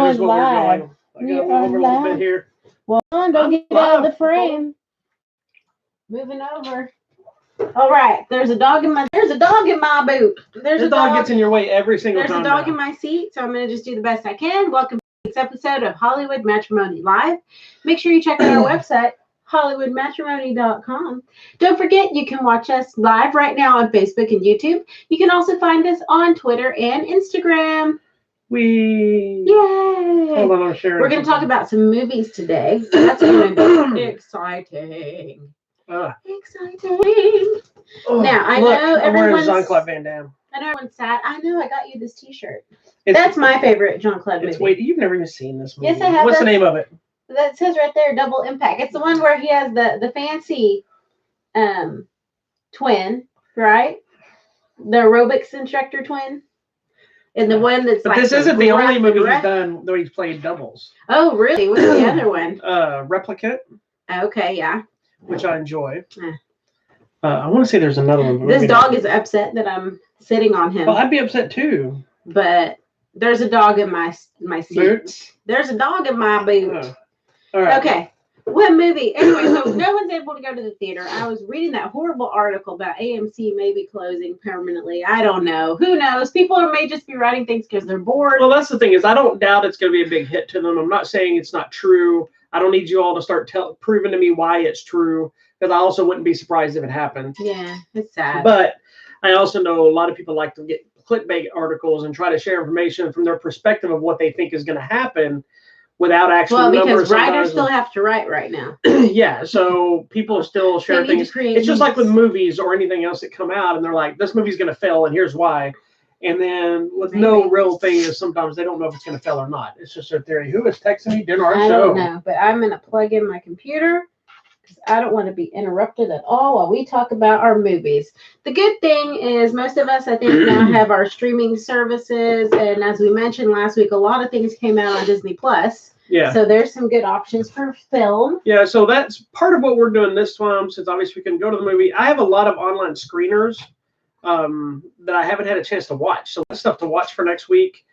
is what we're going. I got to move over a little bit here. Well, don't get out of the frame. Moving over. All right. There's a dog in my boot. There's a dog gets in your way every single time. There's a dog in my seat, so I'm going to just do the best I can. Welcome to this episode of Hollywood Matrimony Live. Make sure you check out our website, hollywoodmatrimony.com. Don't forget, you can watch us live right now on Facebook and YouTube. You can also find us on Twitter and Instagram. Yay! Hold on, I'm sharing. We're going to talk about some movies today. That's going to be exciting. Exciting. Now, I know everyone's Jean-Claude Van Damme. I know everyone's sad. I know I got you this t-shirt. That's my favorite Jean-Claude movie. Wait, you've never even seen this movie. Yes, I have. What's the name of it? That says right there, Double Impact. It's the one where he has the fancy twin, right? The aerobics instructor twin. And the one that's this isn't the only movie he's done though he's played doubles. Oh, really? What's the other one? Replicant. Okay, yeah. Which I enjoy. I want to say there's another one. This dog is upset that I'm sitting on him. Well, I'd be upset too. But there's a dog in my seat. Boots? There's a dog in my boot. Oh. All right. Okay. What movie? Anyway, so no one's able to go to the theater. I was reading that horrible article about AMC maybe closing permanently. I don't know. Who knows? People may just be writing things because they're bored. Well, that's the thing is I don't doubt it's going to be a big hit to them. I'm not saying it's not true. I don't need you all to start proving to me why it's true, because I also wouldn't be surprised if it happened. Yeah, it's sad. But I also know a lot of people like to get clickbait articles and try to share information from their perspective of what they think is going to happen without actual numbers. Well, because writers still have to write right now. Yeah, so people still share things. It's just like with movies or anything else that come out, and they're like, this movie's going to fail, and here's why. And then with no real thing is sometimes they don't know if it's going to fail or not. It's just their theory. Who is texting me during our show? I don't know, but I'm going to plug in my computer because I don't want to be interrupted at all while we talk about our movies. The good thing is most of us, I think, now have our streaming services. And as we mentioned last week, a lot of things came out on Disney Plus. Yeah. So there's some good options for film. Yeah, so that's part of what we're doing this time, since obviously we can go to the movie. I have a lot of online screeners that I haven't had a chance to watch. So that's stuff to watch for next week.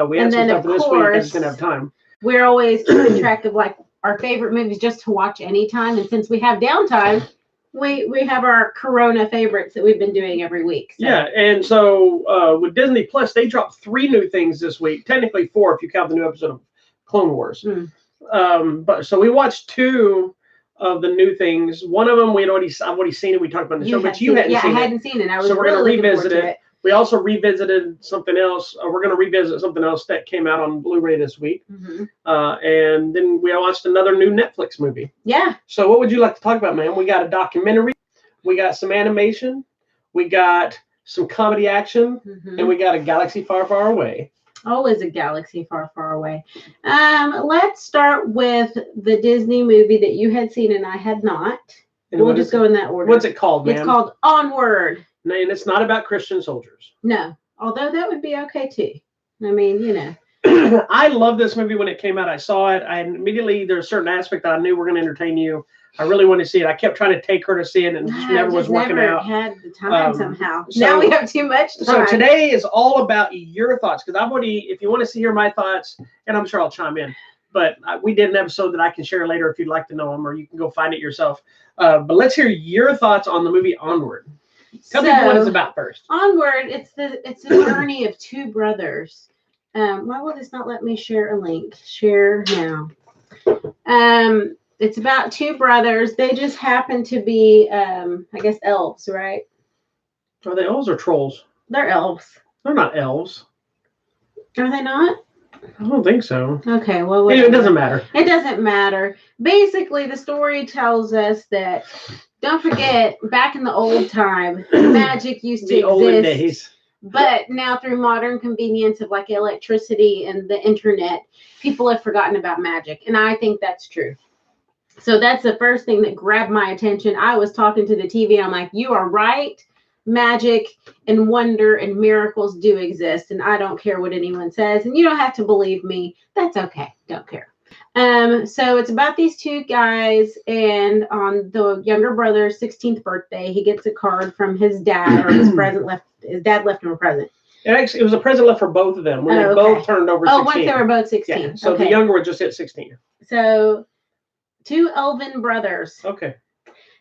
We had some stuff this week. I just didn't have time. We're always keeping track of like our favorite movies just to watch anytime. And since we have downtime, we have our Corona favorites that we've been doing every week. So. Yeah, and so with Disney Plus, they dropped 3 new things this week. Technically 4 if you count the new episode of Clone Wars. But so we watched 2 of the new things. One of them I've already seen it. We talked about in the show, but you hadn't seen it. Yeah, I hadn't seen it. I was so we're really going to revisit it. it. We also revisited something else. We're going to revisit something else that came out on Blu-ray this week. And then we watched another new Netflix movie. Yeah. So what would you like to talk about, man? We got a documentary. We got some animation. We got some comedy action. And we got a galaxy far, far away. Always a galaxy far, far away. Let's start with the Disney movie that you had seen and I had not. And we'll just go in that order. What's it called, man? It's called Onward. And it's not about Christian soldiers. No, although that would be okay too. I mean, you know. I love this movie when it came out. I saw it. There's a certain aspect that I knew were going to entertain you. I really wanted to see it. I kept trying to take her to see it, and it just never was working out. Had the time somehow. Now we have too much time. So today is all about your thoughts, because if you want to hear my thoughts, and I'm sure I'll chime in, but we did an episode that I can share later if you'd like to know them, or you can go find it yourself. But let's hear your thoughts on the movie Onward. Tell people what it's about first. Onward, it's the journey of 2 brothers. Why will this not let me share a link? Share now. It's about 2 brothers. They just happen to be, I guess, elves, right? Are they elves or trolls? They're elves. They're not elves. Are they not? I don't think so. Okay, well, it doesn't matter. It doesn't matter. Basically, the story tells us that, don't forget, back in the old time, magic used to exist. The olden days. But now through modern convenience of like electricity and the internet, people have forgotten about magic. And I think that's true. So that's the first thing that grabbed my attention. I was talking to the TV and I'm like, you are right. Magic and wonder and miracles do exist. And I don't care what anyone says. And you don't have to believe me. That's okay. Don't care. So it's about these 2 guys, and on the younger brother's 16th birthday, he gets a card from his dad, or his dad left him a present. It was a present left for both of them when they both turned over 16. Oh, once they were both 16. Yeah. So the younger one just hit 16. So 2 elven brothers. Okay.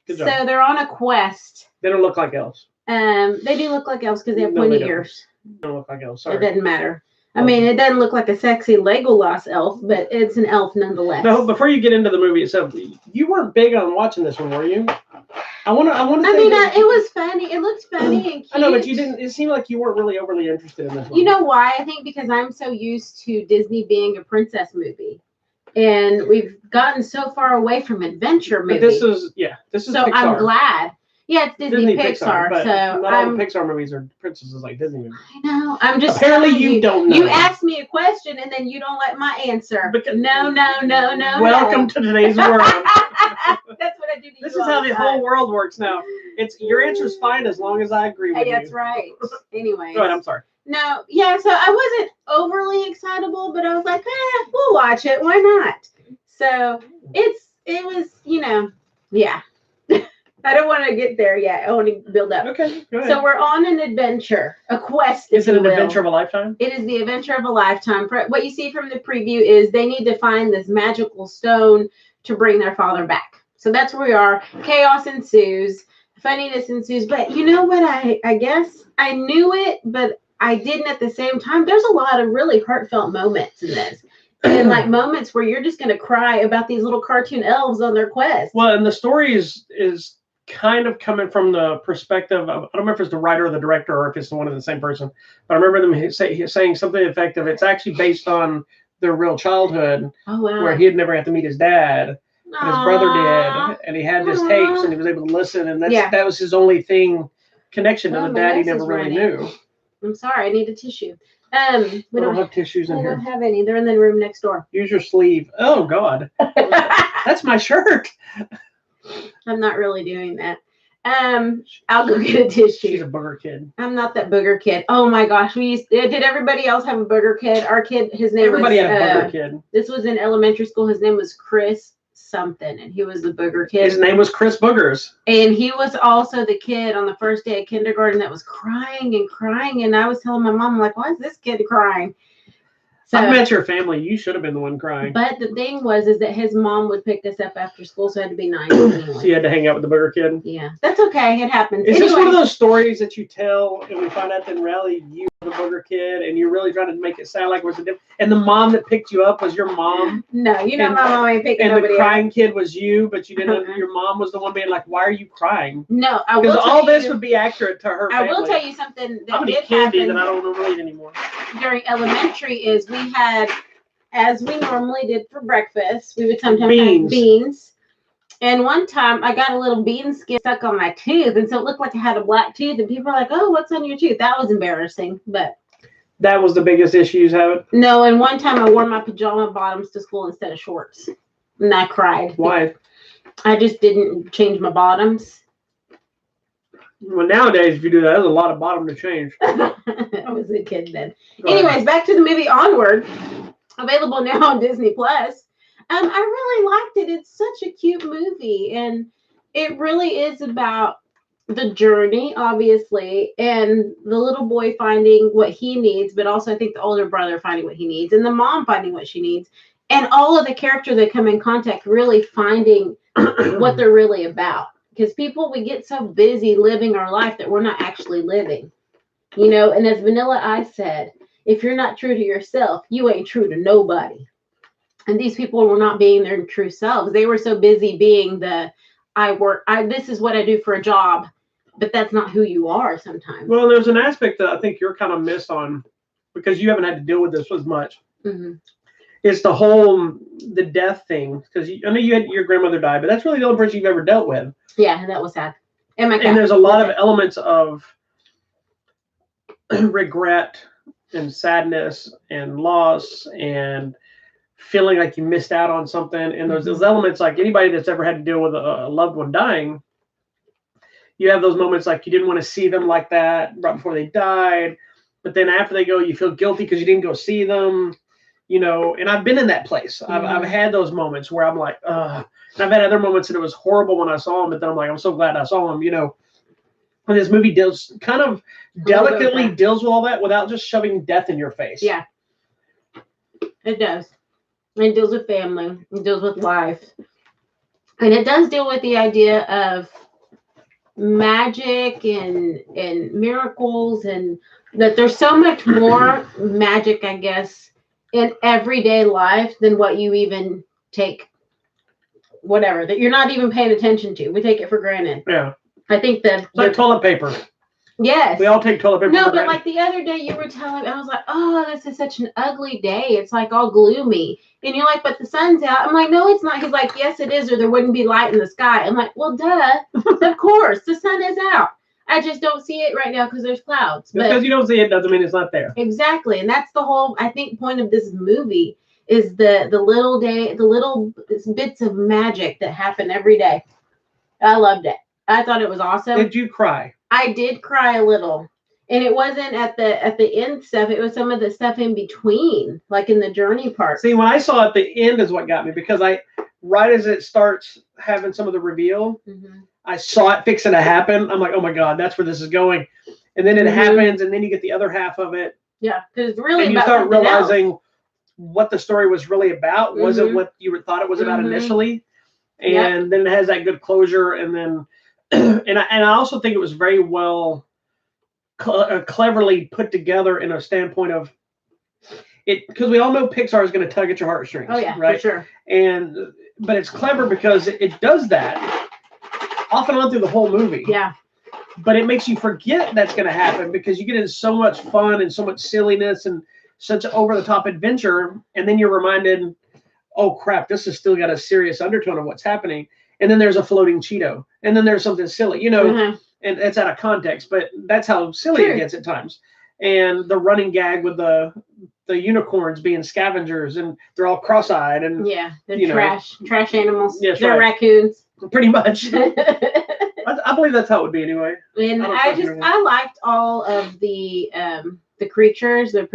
Good job. So they're on a quest. They don't look like elves. They do look like elves because they have pointy ears. They don't look like elves. Sorry. It doesn't matter. I mean, it doesn't look like a sexy Legolas elf, but it's an elf nonetheless. No, before you get into the movie itself, you weren't big on watching this one, were you? I want to. It was funny. It looked funny and cute. I know, but you didn't. It seemed like you weren't really overly interested in this one. You know why? I think because I'm so used to Disney being a princess movie, and we've gotten so far away from adventure movies. But this is so Pixar. I'm glad. Yeah, it's Disney Pixar. But so not all the Pixar movies are princesses like Disney movies. I know. I'm just apparently you don't know. You asked me a question and then you don't let my answer. No. Welcome to today's world. That's what I do to you. This is how the whole world works now. It's your answer's fine as long as I agree with you. That's right. Anyway. Go ahead. I'm sorry. No, yeah. So I wasn't overly excitable, but I was like, we'll watch it. Why not? So it was, yeah. I don't want to get there yet. I want to build up. Okay, go ahead. So we're on an adventure, a quest. Is it an adventure of a lifetime? It is the adventure of a lifetime. What you see from the preview is they need to find this magical stone to bring their father back. So that's where we are. Chaos ensues. Funniness ensues. But you know what? I guess I knew it, but I didn't at the same time. There's a lot of really heartfelt moments in this. And like moments where you're just going to cry about these little cartoon elves on their quest. Well, and the story is kind of coming from the perspective of, I don't remember if it's the writer or the director or if it's one of the same person, but I remember them saying something effective. It's actually based on their real childhood, where he had never had to meet his dad, and his brother did, and he had his tapes and he was able to listen, and that was his only connection to the dad he never really knew. I'm sorry, I need a tissue. We don't have tissues in here. We don't have any. They're in the room next door. Use your sleeve. Oh God, that's my shirt. I'm not really doing that. I'll go get a tissue. She's a booger kid. I'm not that booger kid. Oh my gosh, did everybody else have a booger kid? Our kid, his name Everybody had a booger kid. This was in elementary school. His name was Chris something, and he was the booger kid. His name was Chris Boogers. And he was also the kid on the first day of kindergarten that was crying and crying. And I was telling my mom, like, why is this kid crying? So, I met your family. You should have been the one crying. But the thing is that his mom would pick us up after school, so I had to be 9. Anyway. So you had to hang out with the booger kid? Yeah. That's okay. It happens. Is this one of those stories that you tell and we find out that in reality you were the booger kid and you're really trying to make it sound like it was a different, and the mom that picked you up was your mom? No, my mom ain't picking nobody up. And the crying kid was you, but you didn't know your mom was the one being like, why are you crying? No, I will because all this would be accurate to her family. I will tell you something that did happen that I don't know really anymore. During elementary is we had, as we normally did for breakfast, we would sometimes have beans. And one time I got a little bean skin stuck on my tooth, and so it looked like I had a black tooth, and people were like, oh, what's on your tooth? That was embarrassing, but that was the biggest issue you had? No, and one time I wore my pajama bottoms to school instead of shorts, and I cried. Why? I just didn't change my bottoms. Well, nowadays, if you do that, there's a lot of bottom to change. I was a kid then. Anyways, back to the movie Onward, available now on Disney Plus. I really liked it. It's such a cute movie, and it really is about the journey, obviously, and the little boy finding what he needs, but also I think the older brother finding what he needs, and the mom finding what she needs, and all of the characters that come in contact really finding what they're really about. Because we get so busy living our life that we're not actually living, and as Vanilla Ice said, if you're not true to yourself, you ain't true to nobody. And these people were not being their true selves. They were so busy being this is what I do for a job, but that's not who you are sometimes. Well, there's an aspect that I think you're kind of missed on because you haven't had to deal with this as much. Mm-hmm. It's the death thing. Because I know you had your grandmother die, but that's really the only person you've ever dealt with. Yeah, that was sad. And there's a lot of elements of regret and sadness and loss and feeling like you missed out on something. And there's those elements, like anybody that's ever had to deal with a loved one dying, you have those moments like you didn't want to see them like that right before they died, but then after they go, you feel guilty because you didn't go see them, and I've been in that place. I've had those moments where I'm like, ugh. And I've had other moments that it was horrible when I saw them, but then I'm like, I'm so glad I saw them, And this movie kind of delicately deals with all that without just shoving death in your face. Yeah, it does. It deals with family. It deals with life. And it does deal with the idea of magic and miracles, and that there's so much more magic, I guess, in everyday life than what you even take, whatever, that you're not even paying attention to. We take it for granted. Yeah. I think that like toilet paper. Yes. We all take toilet paper. No, but like the other day you were telling me, I was like, oh, this is such an ugly day. It's like all gloomy. And you're like, but the sun's out. I'm like, no, it's not. He's like, yes, it is, or there wouldn't be light in the sky. I'm like, well, duh. Of course. The sun is out. I just don't see it right now because there's clouds. But because you don't see it doesn't mean it's not there. Exactly. And that's the whole, I think, point of this movie is the little bits of magic that happen every day. I loved it. I thought it was awesome. Did you cry? I did cry a little, and it wasn't at the end stuff. It was some of the stuff in between, like in the journey part. See, when I saw at the end is what got me, because right as it starts having some of the reveal, I saw it fixing to happen. I'm like, oh my God, that's where this is going. And then it happens, and then you get the other half of it. Yeah, because really, and you start realizing what the story was really about. Wasn't what you thought it was about initially, and then it has that good closure, and then. And I also think it was very well cleverly put together in a standpoint of it, because we all know Pixar is going to tug at your heartstrings. Oh yeah, right? For sure. But it's clever because it does that off and on through the whole movie. Yeah. But it makes you forget that's going to happen because you get into so much fun and so much silliness and such over the top adventure, and then you're reminded, oh crap, this has still got a serious undertone of what's happening. And then there's a floating Cheeto. And then there's something silly, and it's out of context, but that's how silly it gets at times. And the running gag with the unicorns being scavengers, and they're all cross-eyed. And they're trash animals. Yes, they're raccoons. Pretty much. I believe that's how it would be anyway. And I liked all of the creatures, the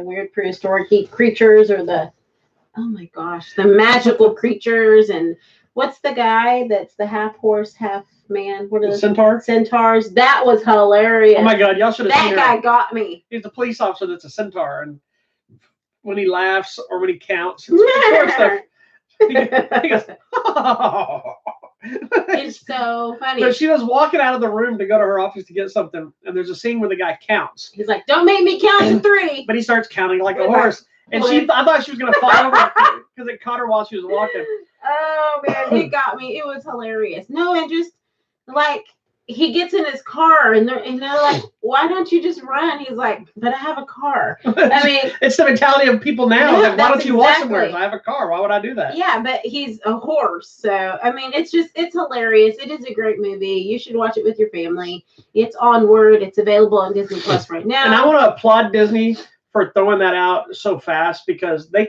weird prehistoric creatures, or the magical creatures. And what's the guy that's the half horse, half man? What are the centaur? Centaurs. That was hilarious. Oh my God, y'all should have seen that guy got me. He's a police officer that's a centaur, and when he laughs or when he counts, it's stuff. He goes, oh. It's so funny. So she was walking out of the room to go to her office to get something, and there's a scene where the guy counts. He's like, "Don't make me count to 3." But he starts counting like a horse, and I thought she was gonna fall over because it caught her while she was walking. Oh man, it got me. It was hilarious. No, and just like he gets in his car, and they're like, "Why don't you just run?" He's like, "But I have a car." I mean, it's the mentality of people now. Like, why don't you walk somewhere? I have a car. Why would I do that? Yeah, but he's a horse, so I mean, it's hilarious. It is a great movie. You should watch it with your family. It's Onward. It's available on Disney Plus right now. And I want to applaud Disney for throwing that out so fast, because they'd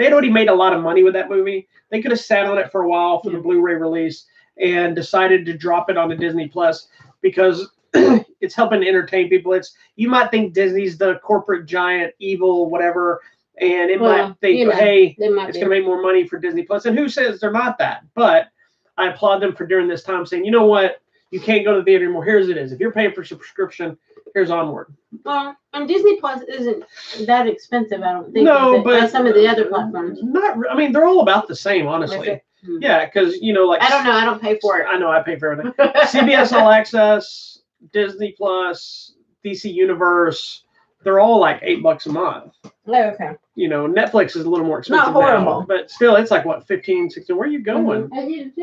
already made a lot of money with that movie. They could have sat on it for a while for the Blu-ray release and decided to drop it on the Disney Plus, because it's helping to entertain people. You might think Disney's the corporate giant, evil, whatever, and it might think, hey, it's going to make more money for Disney Plus. And who says they're not that? But I applaud them for during this time saying, you know what, you can't go to the theater anymore. Here's it is. If you're paying for a subscription, here's Onward. Well, and Disney Plus isn't that expensive, I don't think. No, but some of the other platforms. They're all about the same, honestly. Yeah, because like I don't know, I don't pay for it. I know, I pay for everything. CBS All Access, Disney Plus, DC Universe, they're all like $8 a month. Oh, okay. Netflix is a little more expensive. Not horrible, now, but still, it's like what, 15, 16. Where are you going?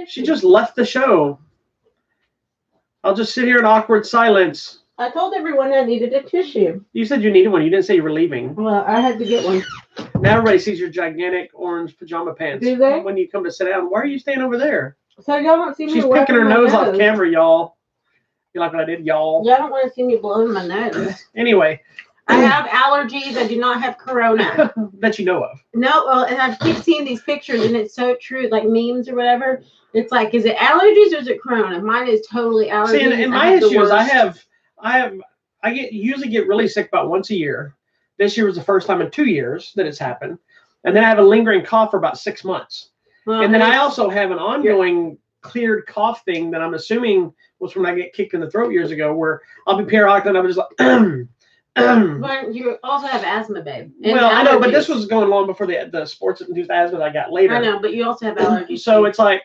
She just left the show. I'll just sit here in awkward silence. I told everyone I needed a tissue. You said you needed one. You didn't say you were leaving. Well, I had to get one. Now everybody sees your gigantic orange pajama pants. Do they? When you come to sit down. Why are you staying over there? So y'all don't see me. She's picking her nose off camera, y'all. You like what I did, y'all? Y'all don't want to see me blowing my nose. Anyway. I have allergies. I do not have corona. That you know of. No, well, and I keep seeing these pictures, and it's so true, like memes or whatever. It's like, is it allergies or is it corona? Mine is totally allergies. See, and my issue is I usually get really sick about once a year. This year was the first time in 2 years that it's happened. And then I have a lingering cough for about 6 months. Well, and then I also have an ongoing cleared cough thing that I'm assuming was when I get kicked in the throat years ago, where I'll be periodically and I'm just like. But you also have asthma, babe. Well, allergies. I know, but this was going long before the sports-induced asthma that I got later. I know, but you also have allergies. So it's like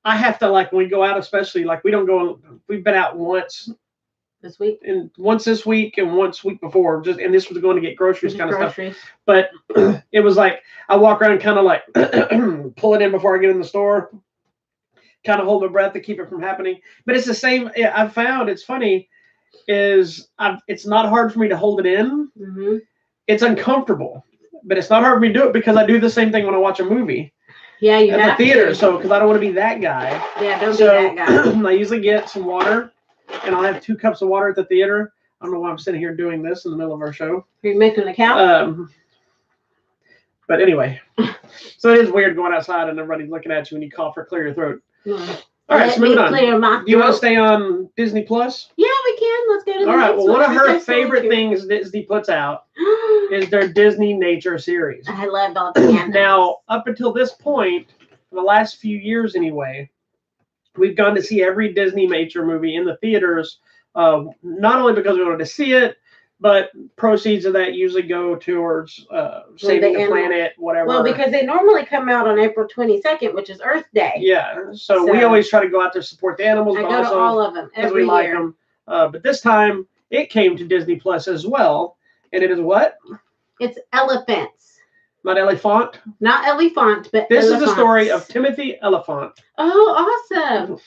I have to, like, when we go out, especially, like, we don't go. We've been out once this week, and once this week, and once week before. And this was going to get groceries, kind of stuff. But it was like I walk around, kind of like pull it in before I get in the store, kind of hold my breath to keep it from happening. But it's the same. I've found it's funny. It's not hard for me to hold it in. Mm-hmm. It's uncomfortable, but it's not hard for me to do it because I do the same thing when I watch a movie. Yeah, you at have the theater. to. So because I don't want to be that guy. Yeah, don't be that guy. I usually get some water, and I'll have 2 cups of water at the theater. I don't know why I'm sitting here doing this in the middle of our show. Are you making an account? But anyway, so it is weird going outside and everybody's looking at you when you cough or clear your throat. Mm. All right, so moving on. Do you want to stay on Disney Plus? Yeah, we can. Let's go to the All right. next Well, one of her favorite things Disney puts out is their Disney Nature series. I love all the animals. Now, up until this point, for the last few years anyway, we've gone to see every Disney Nature movie in the theaters, not only because we wanted to see it, but proceeds of that usually go towards saving the planet, whatever. Well, because they normally come out on April 22nd, which is Earth Day. Yeah, so we always try to go out there support the animals. I go to all of them every year. Like them. But this time, it came to Disney Plus as well, and it is what? It's elephants. Not elephant? Not elephant, but this is the story of Timothy Elephant. Oh, awesome.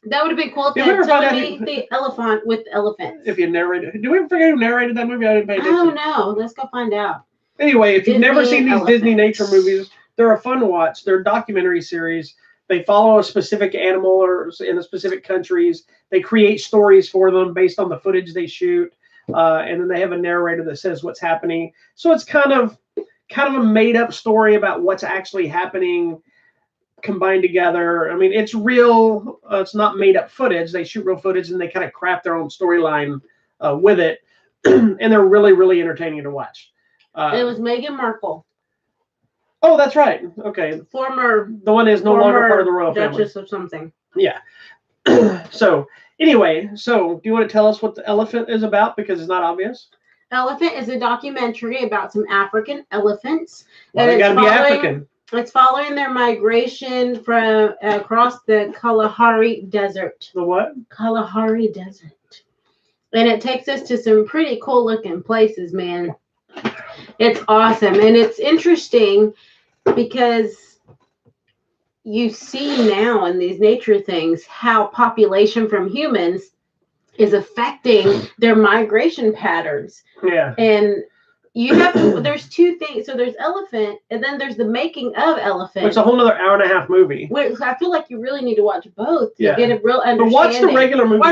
That would have been cool if the elephant with elephants. If you narrated. Do we ever forget who narrated that movie? I didn't pay attention. Oh, no. Let's go find out. Anyway, if you've never seen these Disney Nature movies, they're a fun watch. They're a documentary series. They follow a specific animal or in a specific countries. They create stories for them based on the footage they shoot. And then they have a narrator that says what's happening. So it's kind of a made-up story about what's actually happening combined together. I mean, it's real. It's not made-up footage. They shoot real footage and they kind of craft their own storyline with it. And they're really, really entertaining to watch. It was Meghan Markle. Oh, that's right. Okay. The one is no longer part of the royal family. Duchess of something. Yeah. So anyway, do you want to tell us what the elephant is about? Because it's not obvious. Elephant is a documentary about some African elephants. Well, they got to be African. It's following their migration from across the Kalahari Desert. The what? Kalahari Desert. And it takes us to some pretty cool looking places, man. It's awesome. And it's interesting because you see now in these nature things how population from humans is affecting their migration patterns. Yeah. And you have to, there's 2 things. So there's elephant, and then there's the making of elephant. It's a whole other 1.5-hour movie. Which I feel like you really need to watch both to get a real understanding. But watch the regular movie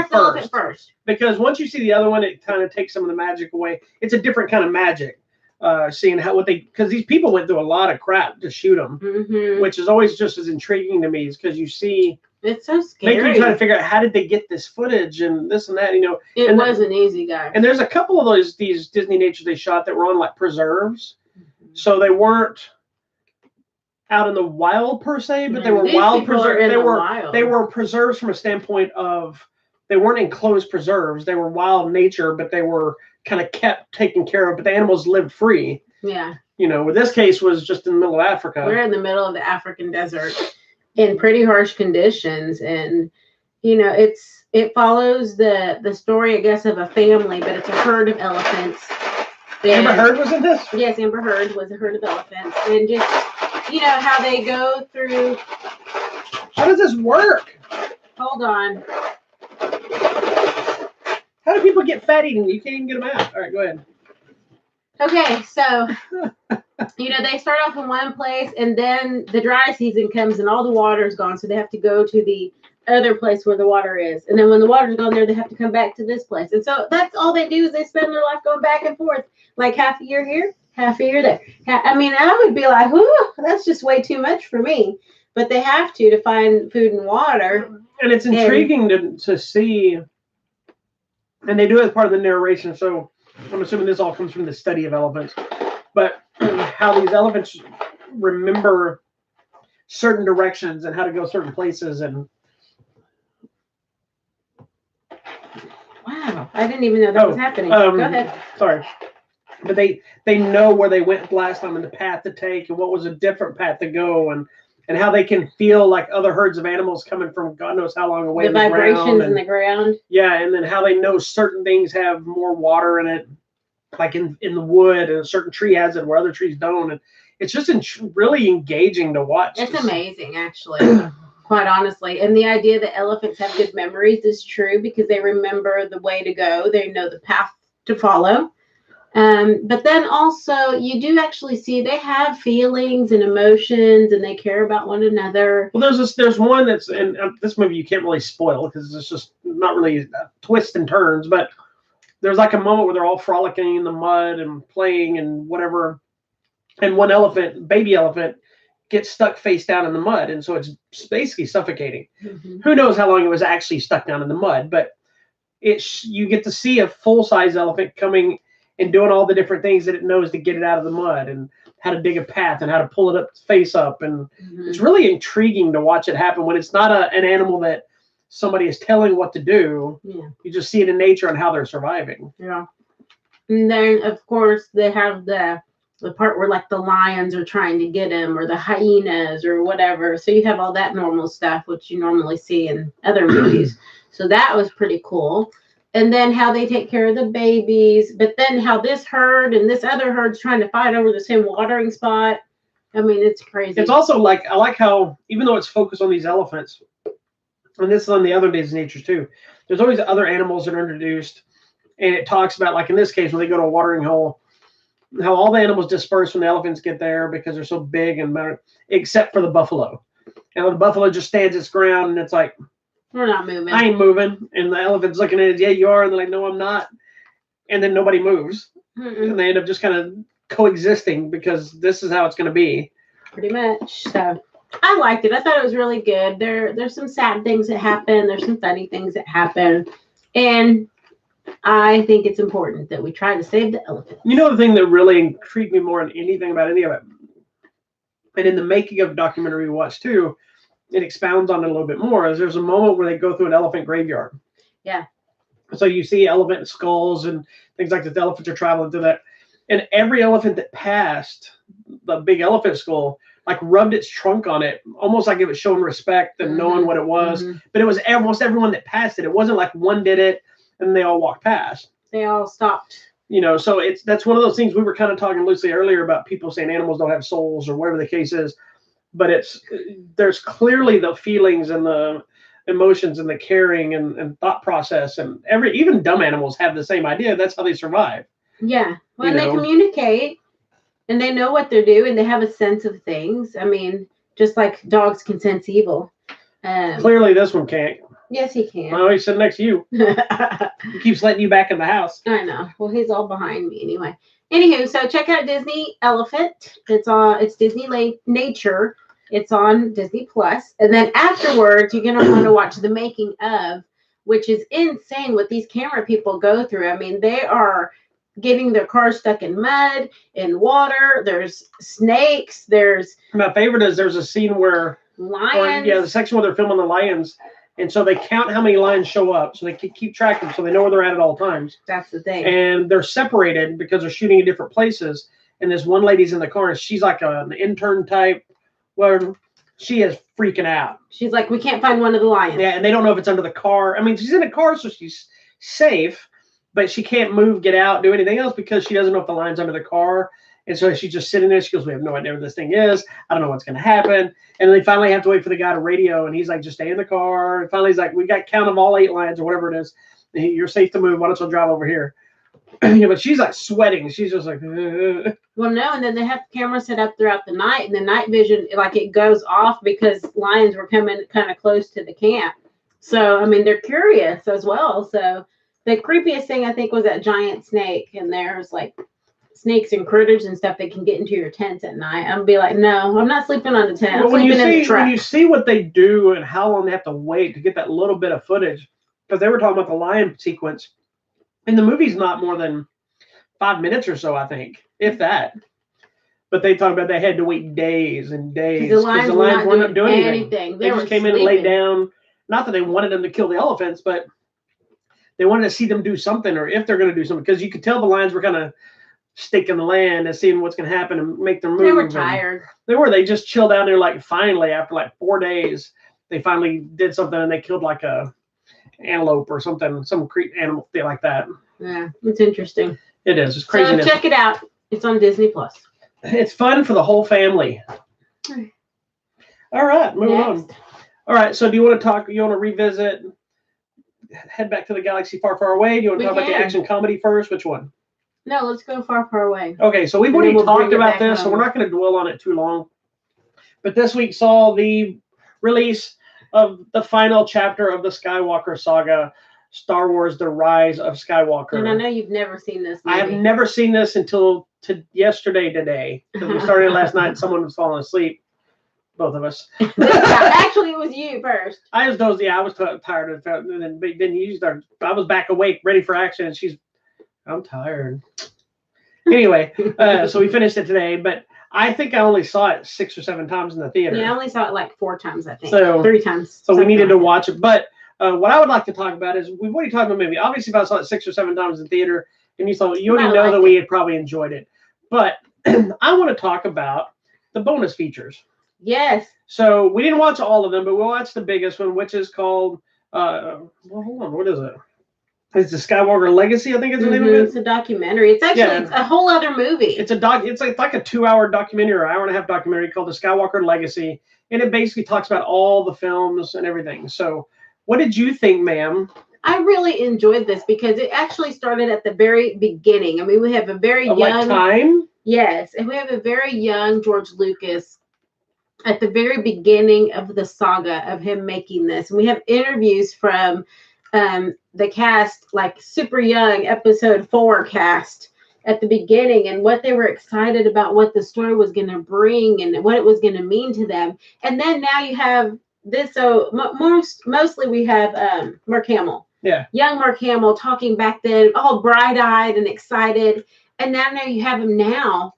first. Because once you see the other one, it kind of takes some of the magic away. It's a different kind of magic. Seeing because these people went through a lot of crap to shoot them, which is always just as intriguing to me, is because you see. It's so scary. Making you try to figure out how did they get this footage and this and that, It wasn't easy, guys. And there's a couple of these Disney Nature they shot that were on like preserves, so they weren't out in the wild per se, but they were wild preserves. They were preserves from a standpoint of they weren't enclosed preserves. They were wild nature, but they were kind of kept taken care of. But the animals lived free. Yeah. With this case was just in the middle of Africa. We're in the middle of the African desert. In pretty harsh conditions, and it follows the story, I guess, of a family, but it's a herd of elephants. Amber Heard was in this? Yes, Amber Heard was a herd of elephants, and just how they go through. How does this work? Hold on. How do people get fat eating? You can't even get them out. All right, go ahead. Okay, so they start off in one place, and then the dry season comes and all the water is gone, so they have to go to the other place where the water is. And then when the water's gone there, they have to come back to this place. And so that's all they do is they spend their life going back and forth, like half a year here, half a year there. I would be like, whoo, that's just way too much for me. But they have to find food and water. And it's intriguing to see, and they do it as part of the narration, so I'm assuming this all comes from the study of elephants, but how these elephants remember certain directions and how to go certain places. And Wow, I didn't even know that was happening. Go ahead. Sorry. But they know where they went last time and the path to take and what was a different path to go and how they can feel like other herds of animals coming from God knows how long away. The vibrations in the ground. Yeah, and then how they know certain things have more water in it, like in the wood, and a certain tree has it where other trees don't. And it's just really engaging to watch. It's amazing, actually. Quite honestly. And the idea that elephants have good memories is true because they remember the way to go. They know the path to follow. But then also you do actually see they have feelings and emotions and they care about one another. Well, there's one that's in this movie you can't really spoil because it's just not really twists and turns. But there's like a moment where they're all frolicking in the mud and playing and whatever. And one elephant, baby elephant, gets stuck face down in the mud, and so it's basically suffocating. Mm-hmm. Who knows how long it was actually stuck down in the mud, but you get to see a full-size elephant coming and doing all the different things that it knows to get it out of the mud and how to dig a path and how to pull it up face up. And it's really intriguing to watch it happen when it's not an animal that somebody is telling what to do. Yeah. You just see it in nature and how they're surviving. Yeah. And then, of course, they have the part where like the lions are trying to get him or the hyenas or whatever. So you have all that normal stuff, which you normally see in other movies. So that was pretty cool. And then how they take care of the babies, but then how this herd and this other herd's trying to fight over the same watering spot. I mean, it's crazy. It's also like, I like how, even though it's focused on these elephants, and this is on the other days of nature too, there's always other animals that are introduced. And it talks about, like in this case, when they go to a watering hole, how all the animals disperse when the elephants get there because they're so big and better, except for the buffalo. And the buffalo just stands its ground and it's like, we're not moving. I ain't moving. And the elephant's looking at it, yeah, you are. And they're like, no, I'm not. And then nobody moves. And they end up just kind of coexisting because this is how it's going to be. Pretty much. So I liked it. I thought it was really good. There's some sad things that happen. There's some funny things that happen. And I think it's important that we try to save the elephant. You know, the thing that really intrigued me more than anything about any of it, and in the making of the documentary we watched too, it expounds on it a little bit more, is there's a moment where they go through an elephant graveyard. Yeah. So you see elephant skulls and things like that. The elephants are traveling through that. And every elephant that passed the big elephant skull, like rubbed its trunk on it, almost like it was showing respect and knowing what it was. But it was almost everyone that passed it. It wasn't like one did it and they all walked past. They all stopped. You know, so that's one of those things we were kind of talking loosely earlier about people saying animals don't have souls or whatever the case is. But there's clearly the feelings and the emotions and the caring and thought process, and even dumb animals have the same idea. That's how they survive. Yeah. Well, they communicate and they know what they're doing. They have a sense of things. I mean, just like dogs can sense evil. Clearly this one can't. Yes, he can. Oh, he's sitting next to you. He keeps letting you back in the house. I know. Well, he's all behind me anyway. Anywho, so check out Disney Elephant. It's Disney Nature. It's on Disney Plus. And then afterwards, you're going to want to watch the making of, which is insane what these camera people go through. I mean, they are getting their car stuck in mud, in water. There's snakes. My favorite is there's a scene where lions. The section where they're filming the lions. And so they count how many lions show up. So they can keep track of them so they know where they're at all times. That's the thing. And they're separated because they're shooting in different places. And this one lady's in the car and she's like an intern type. Well, she is freaking out. She's like, we can't find one of the lions. Yeah, and they don't know if it's under the car. I mean, she's in a car, so she's safe, but she can't move, get out, do anything else because she doesn't know if the lion's under the car. And so she's just sitting there. She goes, we have no idea what this thing is. I don't know what's going to happen. And they finally have to wait for the guy to radio. And he's like, just stay in the car. And finally, he's like, we got count of all 8 lions or whatever it is. You're safe to move. Why don't you drive over here? But she's like sweating. She's just like, Well, no. And then they have the camera set up throughout the night. And the night vision, like it goes off because lions were coming kind of close to the camp. So, I mean, they're curious as well. So the creepiest thing I think was that giant snake. And there's like snakes and critters and stuff that can get into your tents at night. I'm be like, no, I'm not sleeping on the tent. I'm sleeping in the truck. When you see what they do and how long they have to wait to get that little bit of footage, because they were talking about the lion sequence, and the movie's not more than 5 minutes or so, I think, if that. But they talk about they had to wait days and days because the lions weren't doing anything. They just came in and laid down. Not that they wanted them to kill the elephants, but they wanted to see them do something, or if they're going to do something, because you could tell the lions were kind of sticking the land and seeing what's going to happen and make them move. They were tired. They just chilled out there. Like finally, after like 4 days, they finally did something and they killed like a antelope or something, some animal thing like that. Yeah, it's interesting. It is. It's crazy. So check it out. It's on Disney Plus. It's fun for the whole family. All right, moving on. All right, so do you want to talk? You want to revisit? Head back to the galaxy far, far away. Do you want to talk about the action comedy first? Which one? No, let's go far, far away. Okay, so we've already talked about this, so we're not going to dwell on it too long. But this week saw the release of the final chapter of the Skywalker saga, Star Wars: The Rise of Skywalker. And I know you've never seen this movie. I have never seen this until yesterday, because we started last night and someone was falling asleep. Both of us. Actually, it was you first. I was dozing. I was tired of it. And then you started. I was back awake, ready for action. And I'm tired. Anyway, so we finished it today, but I think I only saw it 6 or 7 times in the theater. Yeah, I only saw it like 4 times, I think. So 3 times. So we needed to watch it. But what I would like to talk about is we've already talked about the movie. Obviously, if I saw it 6 or 7 times in the theater, and you already know that we had probably enjoyed it. But I want to talk about the bonus features. Yes. So we didn't watch all of them, but we'll watch the biggest one, which is called, well, hold on, what is it? It's the Skywalker Legacy, I think is the name of it. It's a documentary. It's actually it's a whole other movie. It's like a 2-hour documentary or hour-and-a-half documentary called the Skywalker Legacy, and it basically talks about all the films and everything. So what did you think, ma'am? I really enjoyed this because it actually started at the very beginning. I mean, we have a very young like time. Yes, and we have a very young George Lucas at the very beginning of the saga of him making this. And we have interviews from the cast, like super young episode 4 cast at the beginning, and what they were excited about, what the story was going to bring and what it was going to mean to them. And then now you have this. So mostly we have Mark Hamill. Yeah. Young Mark Hamill talking back then, all bright-eyed and excited. And now you have him now.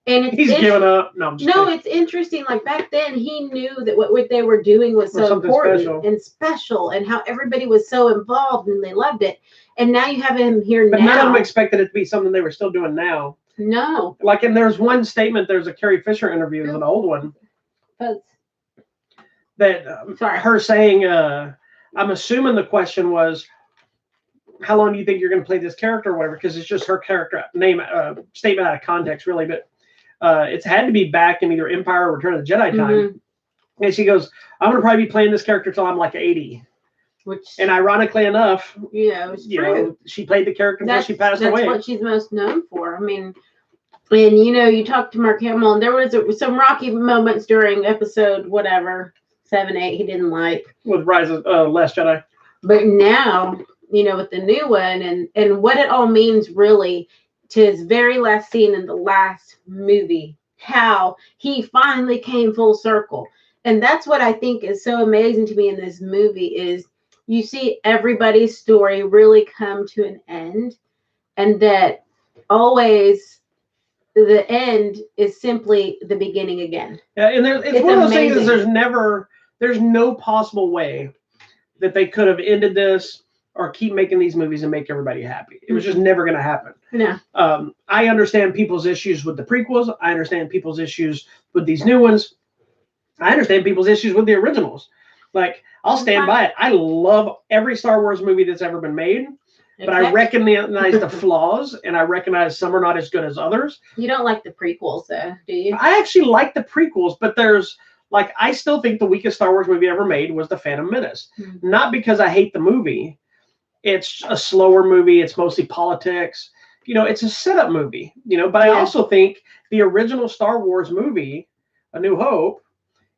And he's given up. No, it's interesting. Like back then, he knew that what they were doing was so important and special, and how everybody was so involved and they loved it. And now you have him here now. But none of them expected it to be something they were still doing now. No. Like, and there's one statement. There's a Carrie Fisher interview, an old one. Her saying, I'm assuming the question was, how long do you think you're going to play this character or whatever? Because it's just her character name, statement out of context, really. But it's had to be back in either Empire or Return of the Jedi time. Mm-hmm. And she goes, I'm going to probably be playing this character till I'm like 80. And ironically enough, it's true. She played the character until she passed away. That's what she's most known for. I mean, and you talked to Mark Hamill, and there was some rocky moments during episode 7, 8 he didn't like. With Rise of Last Jedi. But now, with the new one and what it all means really to his very last scene in the last movie, how he finally came full circle. And that's what I think is so amazing to me in this movie is you see everybody's story really come to an end, and that always the end is simply the beginning again. Yeah, and it's one of those things is there's no possible way that they could have ended this or keep making these movies and make everybody happy. It was just never going to happen. No. I understand people's issues with the prequels. I understand people's issues with these new ones. I understand people's issues with the originals. Like, I'll stand by it. I love every Star Wars movie that's ever been made, but I recognize the flaws, and I recognize some are not as good as others. You don't like the prequels, though, do you? I actually like the prequels, but I still think the weakest Star Wars movie ever made was The Phantom Menace. Mm-hmm. Not because I hate the movie. It's a slower movie. It's mostly politics. It's a setup movie, but I also think the original Star Wars movie, A New Hope,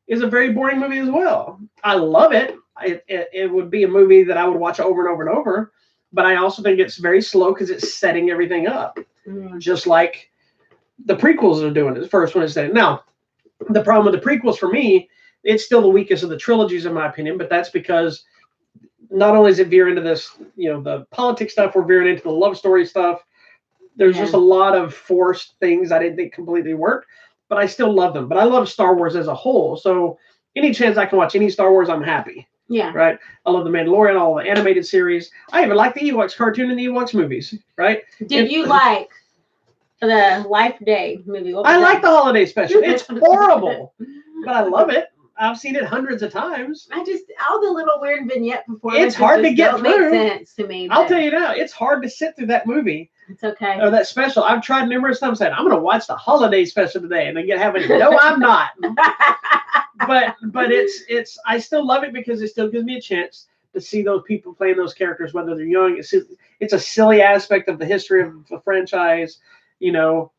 is a very boring movie as well. I love it. It would be a movie that I would watch over and over and over, but I also think it's very slow because it's setting everything up, just like the prequels are doing. The first one is setting. Now, the problem with the prequels for me, it's still the weakest of the trilogies in my opinion, but that's because not only is it veer into this, the politics stuff, we're veering into the love story stuff. There's just a lot of forced things I didn't think completely worked, but I still love them. But I love Star Wars as a whole. So any chance I can watch any Star Wars, I'm happy. Yeah. Right. I love the Mandalorian, all the animated series. I even like the Ewoks cartoon and the Ewoks movies. Right. Did you like the Life Day movie? I like the holiday special. It's horrible, but I love it. I've seen it hundreds of times. All the little weird vignette performances. It's hard to get through. Make sense to me. I'll tell you now, it's hard to sit through that movie. It's okay. Or that special. I've tried numerous times saying, I'm going to watch the holiday special today. And then get having, no, I'm not. but it's I still love it because it still gives me a chance to see those people playing those characters, whether they're young. It's a silly aspect of the history of the franchise. You know,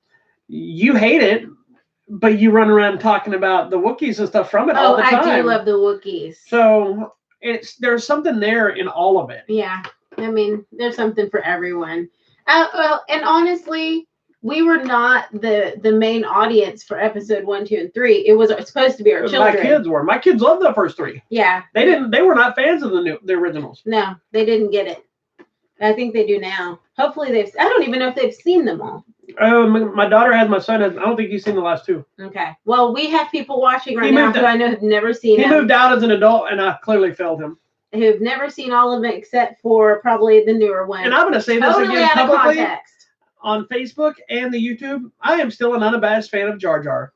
you hate it, but you run around talking about the Wookiees and stuff from it all the time. I do love the Wookiees. So there's something there in all of it. Yeah. I mean, there's something for everyone. Well, and honestly, we were not the main audience for episode 1, 2, and 3. It was supposed to be our children. My kids were. My kids loved the first 3. Yeah. They were not fans of the originals. No, they didn't get it. I think they do now. Hopefully I don't even know if they've seen them all. My daughter has, my son has. I don't think he's seen the last 2. Okay. Well, we have people watching right now who I know have never seen them. He moved out as an adult, and I clearly failed him. Who've never seen all of it except for probably the newer one. And I'm going to say this totally again publicly context. On Facebook and the YouTube. I am still an unabashed fan of Jar Jar.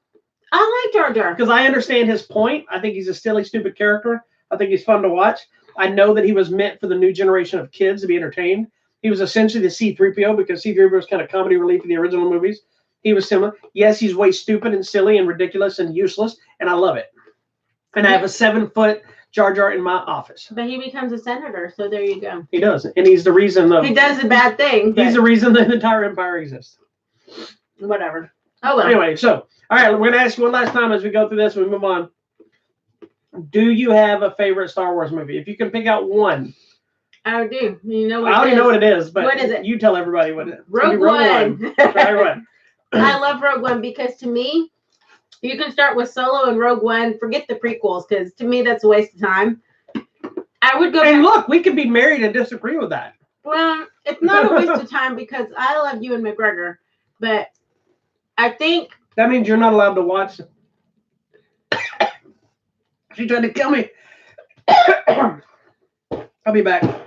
I like Jar Jar. Because I understand his point. I think he's a silly, stupid character. I think he's fun to watch. I know that he was meant for the new generation of kids to be entertained. He was essentially the C-3PO because C-3PO was kind of comedy relief in the original movies. He was similar. Yes, he's way stupid and silly and ridiculous and useless, and I love it. And I have a 7-foot Jar Jar in my office. But he becomes a senator, so there you go. He does, and he's the reason. He does a bad thing. He's the reason the entire empire exists. Whatever. Oh well. Anyway, so all right, we're going to ask you one last time as we go through this. We move on. Do you have a favorite Star Wars movie? If you can pick out one. I do. You know what I already know what it is, but what is it? You tell everybody what it is. Rogue One. One. I love Rogue One because to me, you can start with Solo and Rogue One. Forget the prequels because to me that's a waste of time. I would go. And look, we could be married and disagree with that. Well, it's not a waste of time because I love Ewan McGregor, but I think that means you're not allowed to watch. She tried to kill me. I'll be back.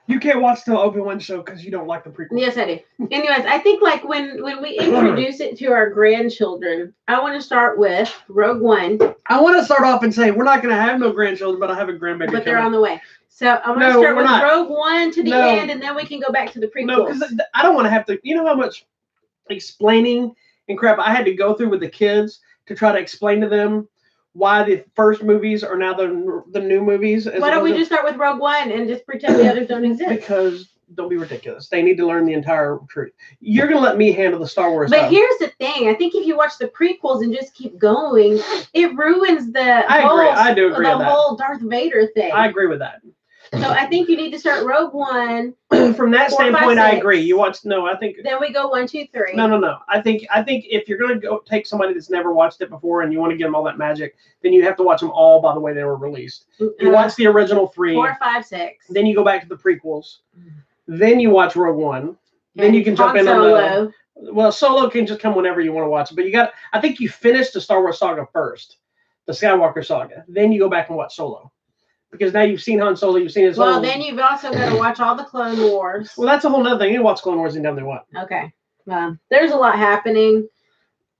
You can't watch the Obi-Wan show because you don't like the prequel. Yes, I do. Anyways, I think like when we introduce it to our grandchildren, I want to start with Rogue One. I want to start off and say we're not going to have no grandchildren, but I have a grandbaby. But they're on the way. So I'm going to start with Rogue One to the end, and then we can go back to the prequels. No, because I don't want to have to. You know how much explaining and crap I had to go through with the kids to try to explain to them why the first movies are now the new movies. Why don't we just start with Rogue One and just pretend the others don't exist? Because don't be ridiculous. They need to learn the entire truth. You're going to let me handle the Star Wars stuff. But here's the thing. I think if you watch the prequels and just keep going, it ruins the whole Darth Vader thing. I agree with that. So I think you need to start Rogue One. From that standpoint, I agree. You watch I think then we go 1, 2, 3. No. I think if you're gonna go take somebody that's never watched it before and you want to give them all that magic, then you have to watch them all by the way they were released. You watch the original 3, 4, 5, 6. Then you go back to the prequels. Then you watch Rogue One. Then you can jump in on Solo can just come whenever you want to watch it. But I think you finish the Star Wars saga first, the Skywalker saga. Then you go back and watch Solo. Because now you've seen Han Solo, you've seen his Well, then you've also got to watch all the Clone Wars. Well, that's a whole nother thing. You can watch Clone Wars anytime they want. Okay. Well, there's a lot happening.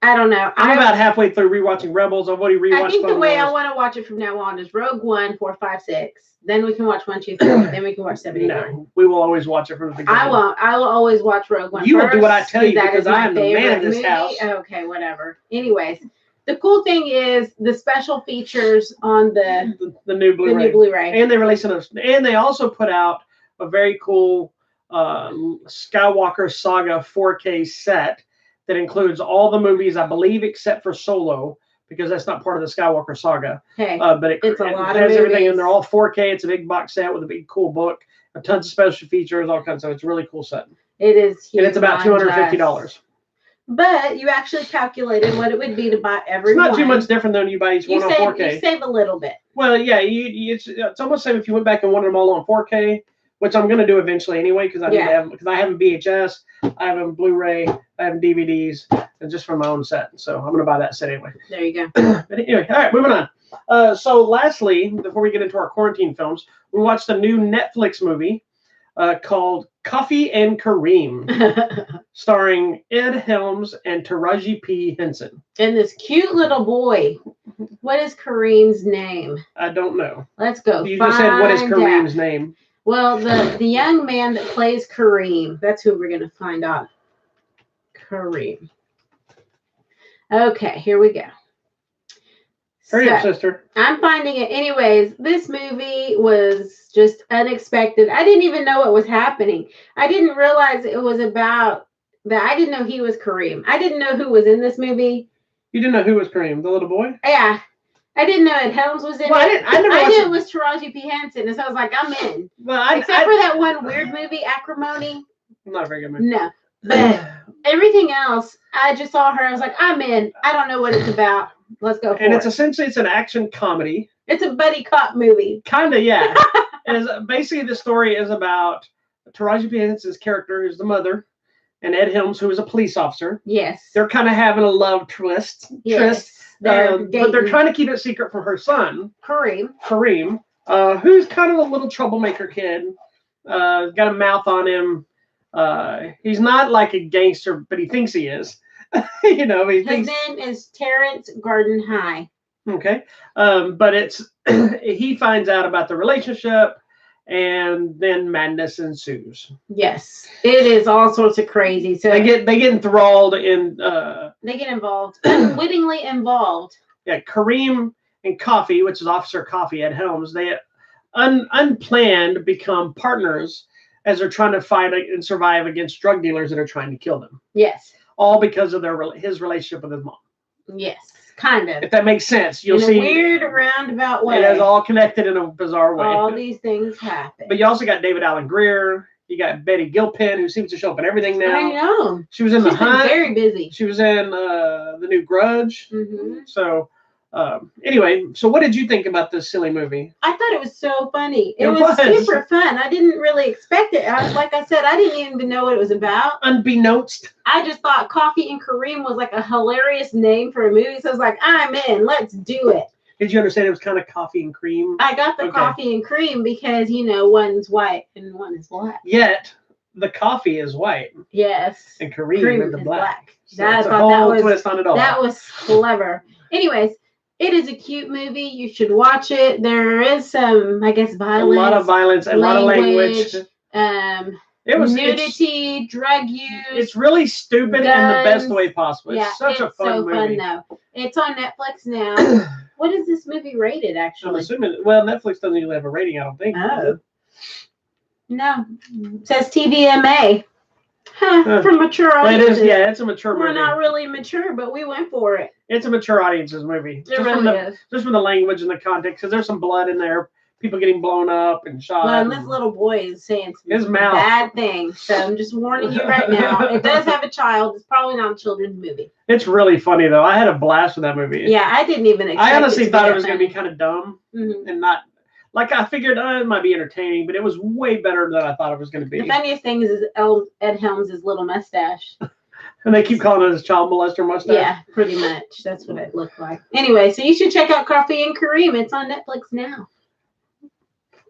I don't know. I'm about halfway through rewatching Rebels. I've already rewatched I think Clone the way Wars. I want to watch it from now on is Rogue One, 4, 5, 6. Then we can watch 1, 2, 3. Then we can watch 79. No, we will always watch it from the beginning. I won't. I will always watch Rogue One. You will do what I tell you because I am the man of this house. Okay, whatever. Anyways. The cool thing is the special features on the new Blu-ray. The new Blu-ray. And they released it. And they also put out a very cool Skywalker Saga 4K set that includes all the movies, I believe, except for Solo, because that's not part of the Skywalker Saga. Okay. But it has everything, and they're all 4K. It's a big box set with a big cool book, tons of special features, all kinds of. It's a really cool set. It is huge. And it's about $250. But you actually calculated what it would be to buy every It's not one. too much different than you buy each one on 4K. You save a little bit. Well, yeah, it's almost like if you went back and wanted them all on 4K, which I'm going to do eventually anyway, because I have a VHS, I have a Blu-ray, I have DVDs, and just for my own set. So I'm going to buy that set anyway. There you go. But anyway, all right, moving on. So lastly, before we get into our quarantine films, we watched a new Netflix movie called Coffee and Kareem, starring Ed Helms and Taraji P. Henson. And this cute little boy. What is Kareem's name? I don't know. Let's go. You just said, what is Kareem's name? Well, the young man that plays Kareem, that's who we're going to find out. Kareem. Okay, here we go. Hurry up, sister. I'm finding it. Anyways, this movie was just unexpected. I didn't even know what was happening. I didn't realize it was about that. I didn't know he was Kareem. I didn't know who was in this movie. You didn't know who was Kareem, the little boy? Yeah. I didn't know Ed Helms was in it. I knew it was Taraji P. Henson, and so I was like, I'm in. Well, Except for that one weird movie, Acrimony. Not a very good movie. No. But everything else, I just saw her. I was like, I'm in. I don't know what it's about. Let's go for it. And it's essentially, it's an action comedy. It's a buddy cop movie. Kind of, yeah. Basically, the story is about Taraji P. Henson's character, who's the mother, and Ed Helms, who is a police officer. Yes. They're kind of having a love tryst. Yes. But they're trying to keep it secret from her son, Kareem, who's kind of a little troublemaker kid. Got a mouth on him. He's not like a gangster, but he thinks he is. His name is Terrence Garden High. Okay. But he finds out about the relationship, and then madness ensues. Yes, it is all sorts of crazy. So they get enthralled in. They get involved, unwittingly involved. Yeah, Kareem and Coffee, which is Officer Coffee at Helms, they unplanned become partners as they're trying to fight and survive against drug dealers that are trying to kill them. Yes. All because of his relationship with his mom. Yes, kind of. If that makes sense, you'll see. In a weird roundabout way. It is all connected in a bizarre way. All these things happen. But you also got David Allen Greer. You got Betty Gilpin, who seems to show up in everything now. I know. She was in The Hunt. Very busy. She was in the new Grudge. Mm-hmm. So, anyway, so what did you think about this silly movie? I thought it was so funny. It was super fun. I didn't really expect it. Like I said, I didn't even know what it was about. Unbeknownst. I just thought Coffee and Kareem was like a hilarious name for a movie. So I was like, I'm in. Let's do it. Did you understand it was kind of coffee and cream? I got the coffee and cream because, one's white and one is black. Yet, the coffee is white. Yes. And Kareem is the black. So that's a whole twist on it all. That was clever. Anyways, it is a cute movie. You should watch it. There is some, I guess, violence. A lot of violence and a lot of language. It was nudity, drug use. It's really stupid in the best way possible. It's such a fun movie. Fun though. It's on Netflix now. What is this movie rated, actually? I'm assuming, Netflix doesn't usually have a rating, I don't think. Oh. No. It says TVMA. For mature audiences. It is, it's a mature movie. We're not really mature, but we went for it. It's a mature audience's movie. It really is. Just from the language and the context, because there's some blood in there. People getting blown up and shot. Well, and this little boy is saying some bad things. So I'm just warning you right now. It does have a child. It's probably not a children's movie. It's really funny, though. I had a blast with that movie. Yeah, I didn't even expect I honestly thought it was going to be kind of dumb and not... Like, I figured it might be entertaining, but it was way better than I thought it was going to be. The funniest thing is Ed Helms' little mustache. And they keep calling it his child molester mustache? Yeah, pretty much. That's what it looked like. Anyway, so you should check out Coffee and Kareem. It's on Netflix now.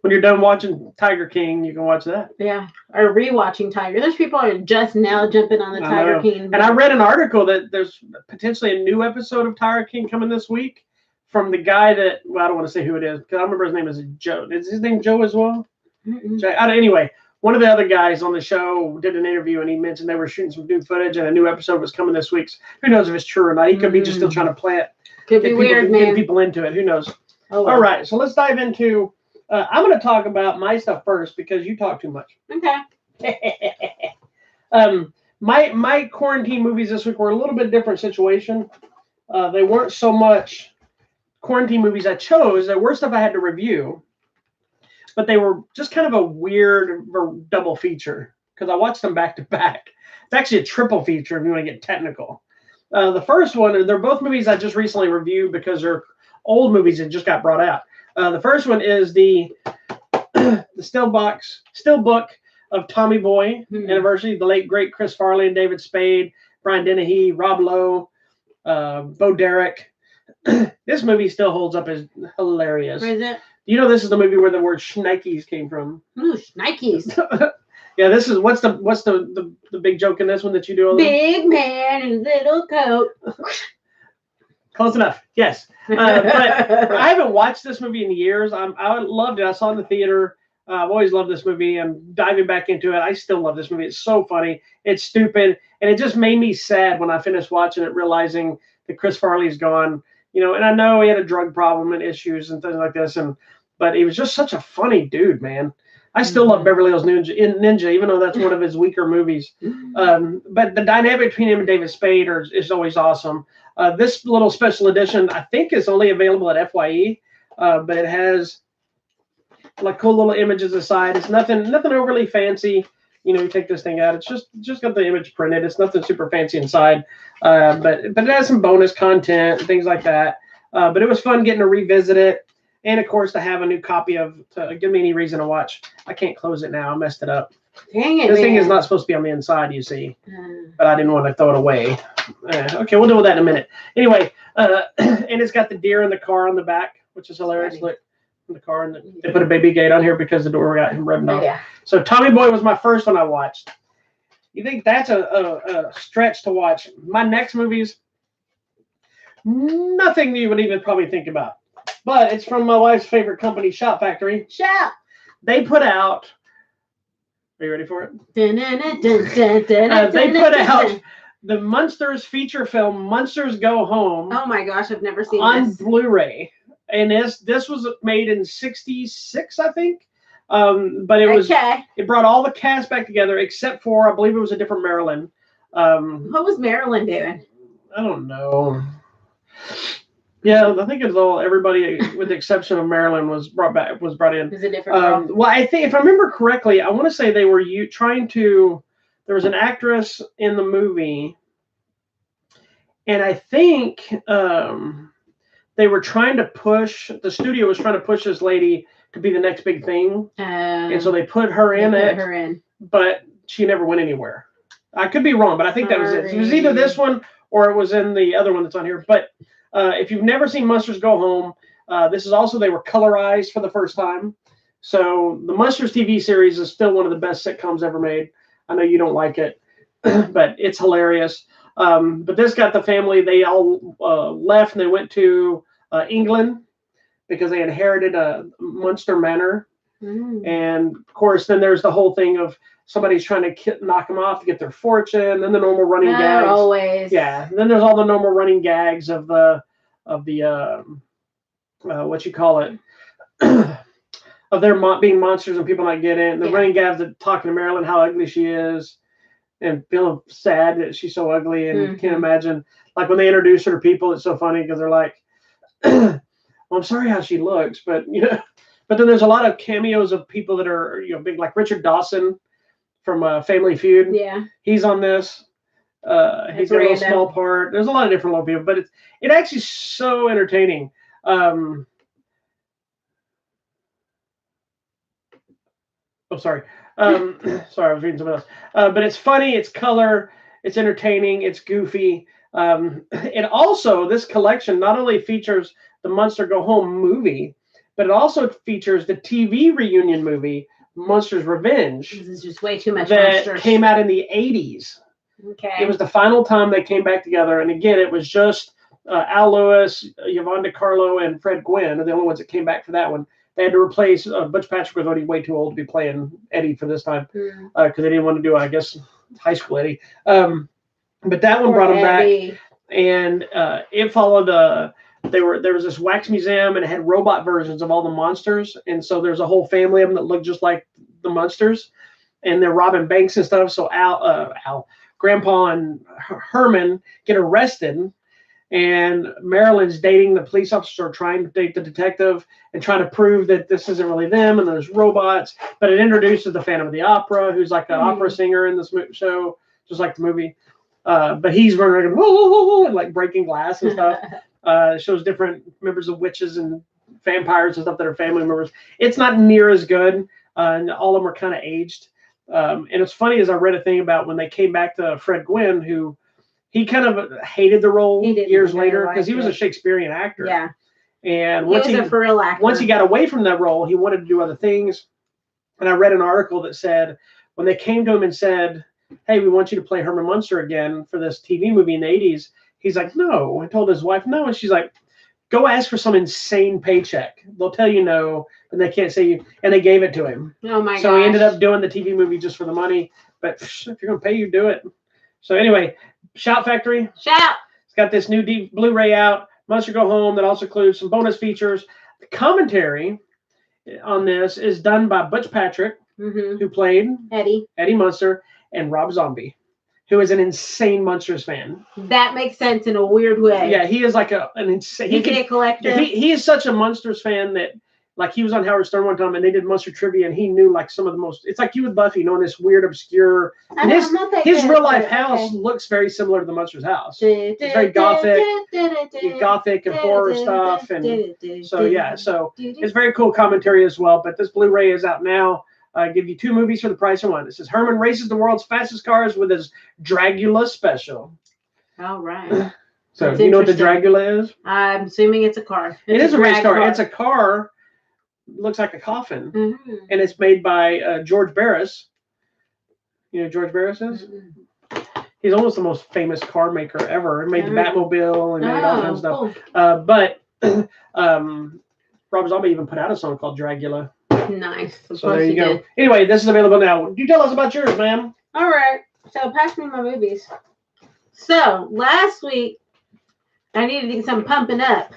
When you're done watching Tiger King, you can watch that. Yeah, or rewatching Tiger. There's people who are just now jumping on the Tiger King. And I read an article that there's potentially a new episode of Tiger King coming this week from the guy that, I don't want to say who it is, because I remember his name is Joe. Is his name Joe as well? Anyway, one of the other guys on the show did an interview, and he mentioned they were shooting some new footage, and a new episode was coming this week. So who knows if it's true or not? He could be just still trying to plant. Could be weird, man. Get people into it. Who knows? Oh, well. All right, so let's dive into... I'm going to talk about my stuff first because you talk too much. Okay. My quarantine movies this week were a little bit different situation. They weren't so much quarantine movies I chose. There were stuff I had to review, but they were just kind of a weird double feature because I watched them back to back. It's actually a triple feature if you want to get technical. The first one, they're both movies I just recently reviewed because they're old movies that just got brought out. The first one is the still book of Tommy Boy Anniversary, the late great Chris Farley and David Spade, Brian Dennehy, Rob Lowe, Bo Derek. This movie still holds up as hilarious. Where is it? You know, this is the movie where the word shnikes came from. Ooh, shnikes. Yeah, this is what's the big joke in this one that you do? Big man in little coat. Close enough. Yes, but I haven't watched this movie in years. I loved it. I saw it in the theater. I've always loved this movie, and diving back into it, I still love this movie. It's so funny. It's stupid, and it just made me sad when I finished watching it, realizing that Chris Farley's gone. You know, and I know he had a drug problem and issues and things like this, but he was just such a funny dude, man. I still love Beverly Hills Ninja, even though that's one of his weaker movies. But the dynamic between him and David Spade is always awesome. This little special edition, I think, is only available at FYE, but it has like cool little images aside. It's nothing overly fancy. You know, you take this thing out, it's just got the image printed. It's nothing super fancy inside, but it has some bonus content and things like that. But it was fun getting to revisit it, and of course to have a new copy to give me any reason to watch. I can't close it now. I messed it up. Dang it, this thing is not supposed to be on the inside, you see, but I didn't want to throw it away. Okay, we'll deal with that in a minute. Anyway, and it's got the deer in the car on the back, which is hilarious. Look, in the car, and they put a baby gate on here because the door got him revved off. Yeah. So Tommy Boy was my first one I watched. You think that's a stretch to watch? My next movies, nothing you would even probably think about, but it's from my wife's favorite company, Shout Factory. Shout. They put out. Are you ready for it? They put out the Munsters feature film, Munsters Go Home. Oh my gosh, I've never seen on this. Blu-ray. And this was made in '66, I think. But it brought all the cast back together except for, I believe it was a different Marilyn. What was Marilyn doing? I don't know. Yeah, I think it was everybody with the exception of Marilyn was brought in. Was it different? Well, I think if I remember correctly, I want to say they were trying to. There was an actress in the movie, and I think they were trying to push. The studio was trying to push this lady to be the next big thing, and so they put her in. But she never went anywhere. I could be wrong, but I think that was it. It was either this one or it was in the other one that's on here. But if you've never seen Munsters Go Home, this is also, they were colorized for the first time. So the Munsters TV series is still one of the best sitcoms ever made. I know you don't like it, but it's hilarious. But this got the family, they all left and they went to England because they inherited a Munster Manor. And of course, then there's the whole thing of somebody's trying to knock them off to get their fortune, then the normal running gags. Always. Yeah. And then there's all the normal running gags of the what you call it, of their being monsters and people not getting it. And the running gags of talking to Marilyn how ugly she is and feeling sad that she's so ugly and can't imagine. Like when they introduce her to people, it's so funny because they're like, well, I'm sorry how she looks, but you know. But then there's a lot of cameos of people that are, you know, big, like Richard Dawson from Family Feud. Yeah, he's on this. He's got a little small part. There's a lot of different little people, but it actually is so entertaining. Oh, sorry. Sorry, I was reading something else. But it's funny. It's color. It's entertaining. It's goofy. And also, this collection not only features the Munster Go Home movie, but it also features the TV reunion movie, Munsters Revenge. This is just way too much that Munsters. Came out in the 80s. Okay. It was the final time they came back together. And again, it was just Al Lewis, Yvonne DiCarlo, and Fred Gwynn are the only ones that came back for that one. They had to replace Butch Patrick was already way too old to be playing Eddie for this time because they didn't want to do, I guess, high school Eddie. But that one brought him back. And it followed... there was this wax museum and it had robot versions of all the monsters, and so there's a whole family of them that look just like the Munsters, and they're robbing banks and stuff. So Grandpa and Herman get arrested, and Marilyn's dating the police officer, trying to date the detective, and trying to prove that this isn't really them, and there's robots. But it introduces the Phantom of the Opera, who's like an opera singer in this show, just like the movie. But he's running around, and like breaking glass and stuff. Shows different members of witches and vampires and stuff that are family members. It's not near as good, and all of them are kind of aged. And it's funny, as I read a thing about when they came back to Fred Gwynn, who he kind of hated the role years later because he was a Shakespearean actor. Yeah. And he was a for real actor. Once he got away from that role, he wanted to do other things. And I read an article that said when they came to him and said, "Hey, we want you to play Herman Munster again for this TV movie in the 80s," he's like, "No." And told his wife no. And she's like, "Go ask for some insane paycheck. They'll tell you no, and they can't say you." And they gave it to him. Oh my god! So he ended up doing the TV movie just for the money. But if you're gonna pay you, do it. So anyway, Shout Factory. Shout. It's got this new Blu-ray out. Munster Go Home that also includes some bonus features. The commentary on this is done by Butch Patrick, who played Eddie Munster, and Rob Zombie, who is an insane Munsters fan. That makes sense in a weird way. Yeah, he is like an insane. He can collect it. He is such a Munsters fan that, like, he was on Howard Stern one time and they did Munster trivia and he knew like some of the most. It's like you with Buffy knowing this weird, obscure. And his real life house looks very similar to the Munsters house. It's very gothic and horror stuff, and so yeah, so it's very cool commentary as well. But this Blu-ray is out now. Give you 2 movies for the price of 1. It says Herman races the world's fastest cars with his Dragula special. All right. So you know what the Dragula is? I'm assuming it's a car. It is a race car. It's a car. Looks like a coffin, and it's made by George Barris. You know who George Barris is? He's almost the most famous car maker ever. He made the Batmobile and made all kinds of stuff. But Rob Zombie even put out a song called Dragula. Nice. So there you go. Anyway, this is available now. You tell us about yours, ma'am. All right. So pass me my movies. So last week, I needed to get some pumping up.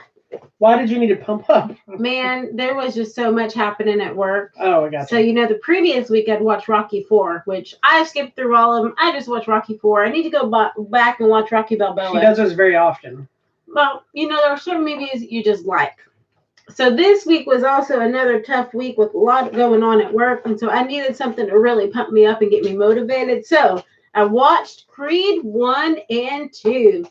Why did you need to pump up? Man, there was just so much happening at work. Oh, I got you. So, the previous week I'd watched Rocky 4, which I skipped through all of them. I just watched Rocky 4. I need to go back and watch Rocky Balboa. She does this very often. Well, there are certain movies you just like. So this week was also another tough week with a lot going on at work. And so I needed something to really pump me up and get me motivated. So I watched Creed 1 and 2.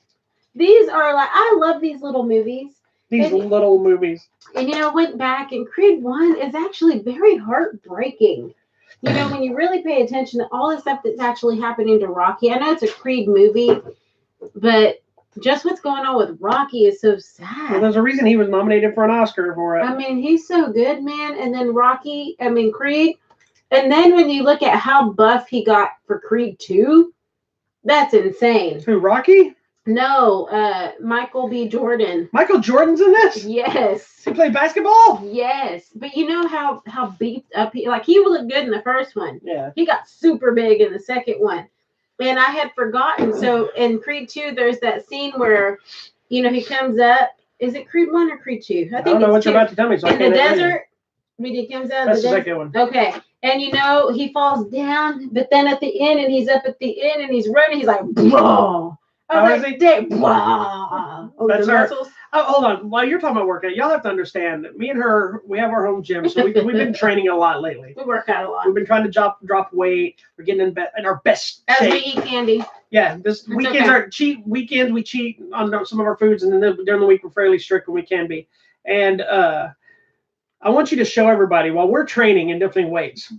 These are I love these little movies. Little movies. And went back, and Creed 1 is actually very heartbreaking. When you really pay attention to all the stuff that's actually happening to Rocky. I know it's a Creed movie, but just what's going on with Rocky is so sad. Well, there's a reason he was nominated for an Oscar for it. I mean, he's so good, man. And then Creed. And then when you look at how buff he got for Creed 2, that's insane. Who, Rocky? No, Michael B. Jordan. Michael Jordan's in this? Yes. He played basketball? Yes. But you know how beat up he looked good in the first one. Yeah. He got super big in the second one. And I had forgotten. So in Creed 2, there's that scene where, he comes up. Is it Creed 1 or Creed 2? I don't know what you're about to tell me. So in the desert. He comes out of the second one. Okay. And he falls down, but then at the end, and he's up at the end, and he's running. He's like, whoa. Is he? Wow. That's her. Oh, hold on. While you're talking about workout, y'all have to understand that me and her, we have our home gym, so we've been training a lot lately. We work out a lot. We've been trying to drop weight. We're getting in our best shape. As we eat candy. Yeah, weekends are cheat weekends. We cheat on some of our foods, and then during the week we're fairly strict when we can be. And I want you to show everybody while we're training and lifting weights,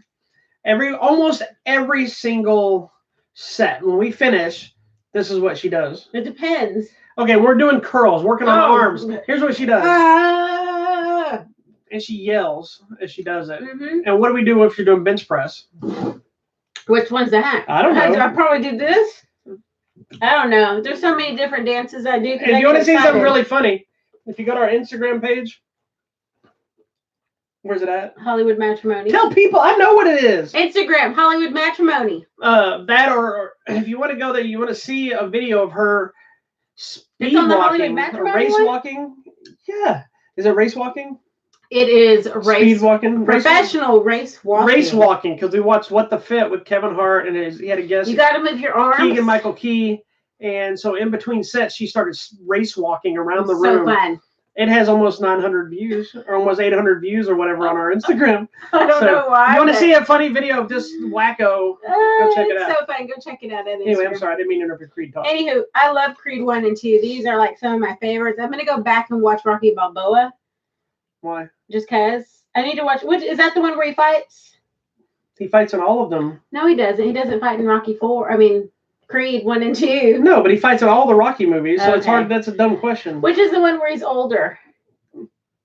almost every single set when we finish. This is what she does. It depends. Okay, we're doing curls, working on arms. Here's what she does. And she yells as she does it. And what do we do if you're doing bench press? Which one's that? I don't know. I probably do this. I don't know. There's so many different dances I do. If you want to see something really funny, if you go to our Instagram page, where's it at? Hollywood Matrimony. Tell people. I know what it is. Instagram, Hollywood Matrimony. That or if you want to go there, you want to see a video of her speed walking, race walking. Yeah. Is it race walking? It is race. Speed walking. Professional race walking. Race walking, because we watched What the Fit with Kevin Hart, and he had a guest. You got to move your arms. Keegan-Michael Key. And so in between sets, she started race walking around the room. So fun. It has almost 900 views, or almost 800 views, or whatever on our Instagram. I don't know why. You want to see a funny video of this wacko? Go check it out. It's so fun. Go check it out. Anyway, I'm sorry. I didn't mean to interrupt your Creed talk. Anywho, I love Creed 1 and 2. These are like some of my favorites. I'm going to go back and watch Rocky Balboa. Why? Just because. I need to watch. Is that the one where he fights? He fights in all of them. No, he doesn't. He doesn't fight in Rocky 4. I mean, Creed 1 and 2. No, but he fights in all the Rocky movies, so it's hard. That's a dumb question. Which is the one where he's older?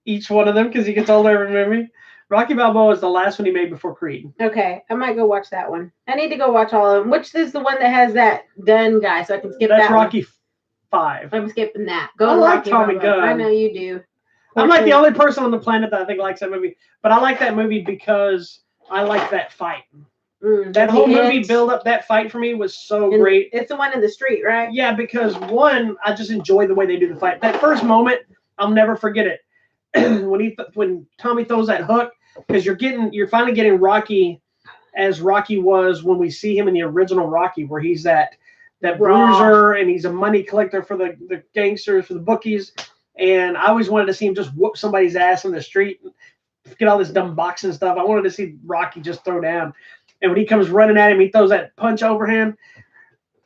Each one of them, because he gets older every movie. Rocky Balboa is the last one he made before Creed. Okay, I might go watch that one. I need to go watch all of them. Which is the one that has that Gunn guy, so I can skip that. That's Rocky 5. I'm skipping that. Go I to like Rocky Tommy Balboa. Gunn. I know you do. I'm like the only person on the planet that I think likes that movie. But I like that movie because I like that fight. That whole movie build up, that fight for me was so great. It's the one in the street, right? Yeah, because one, I just enjoy the way they do the fight. That first moment, I'll never forget it. when Tommy throws that hook, because you're finally getting Rocky as Rocky was when we see him in the original Rocky, where he's that bruiser and he's a money collector for the gangsters, for the bookies. And I always wanted to see him just whoop somebody's ass in the street, get all this dumb boxing stuff. I wanted to see Rocky just throw down. And when he comes running at him, he throws that punch overhand.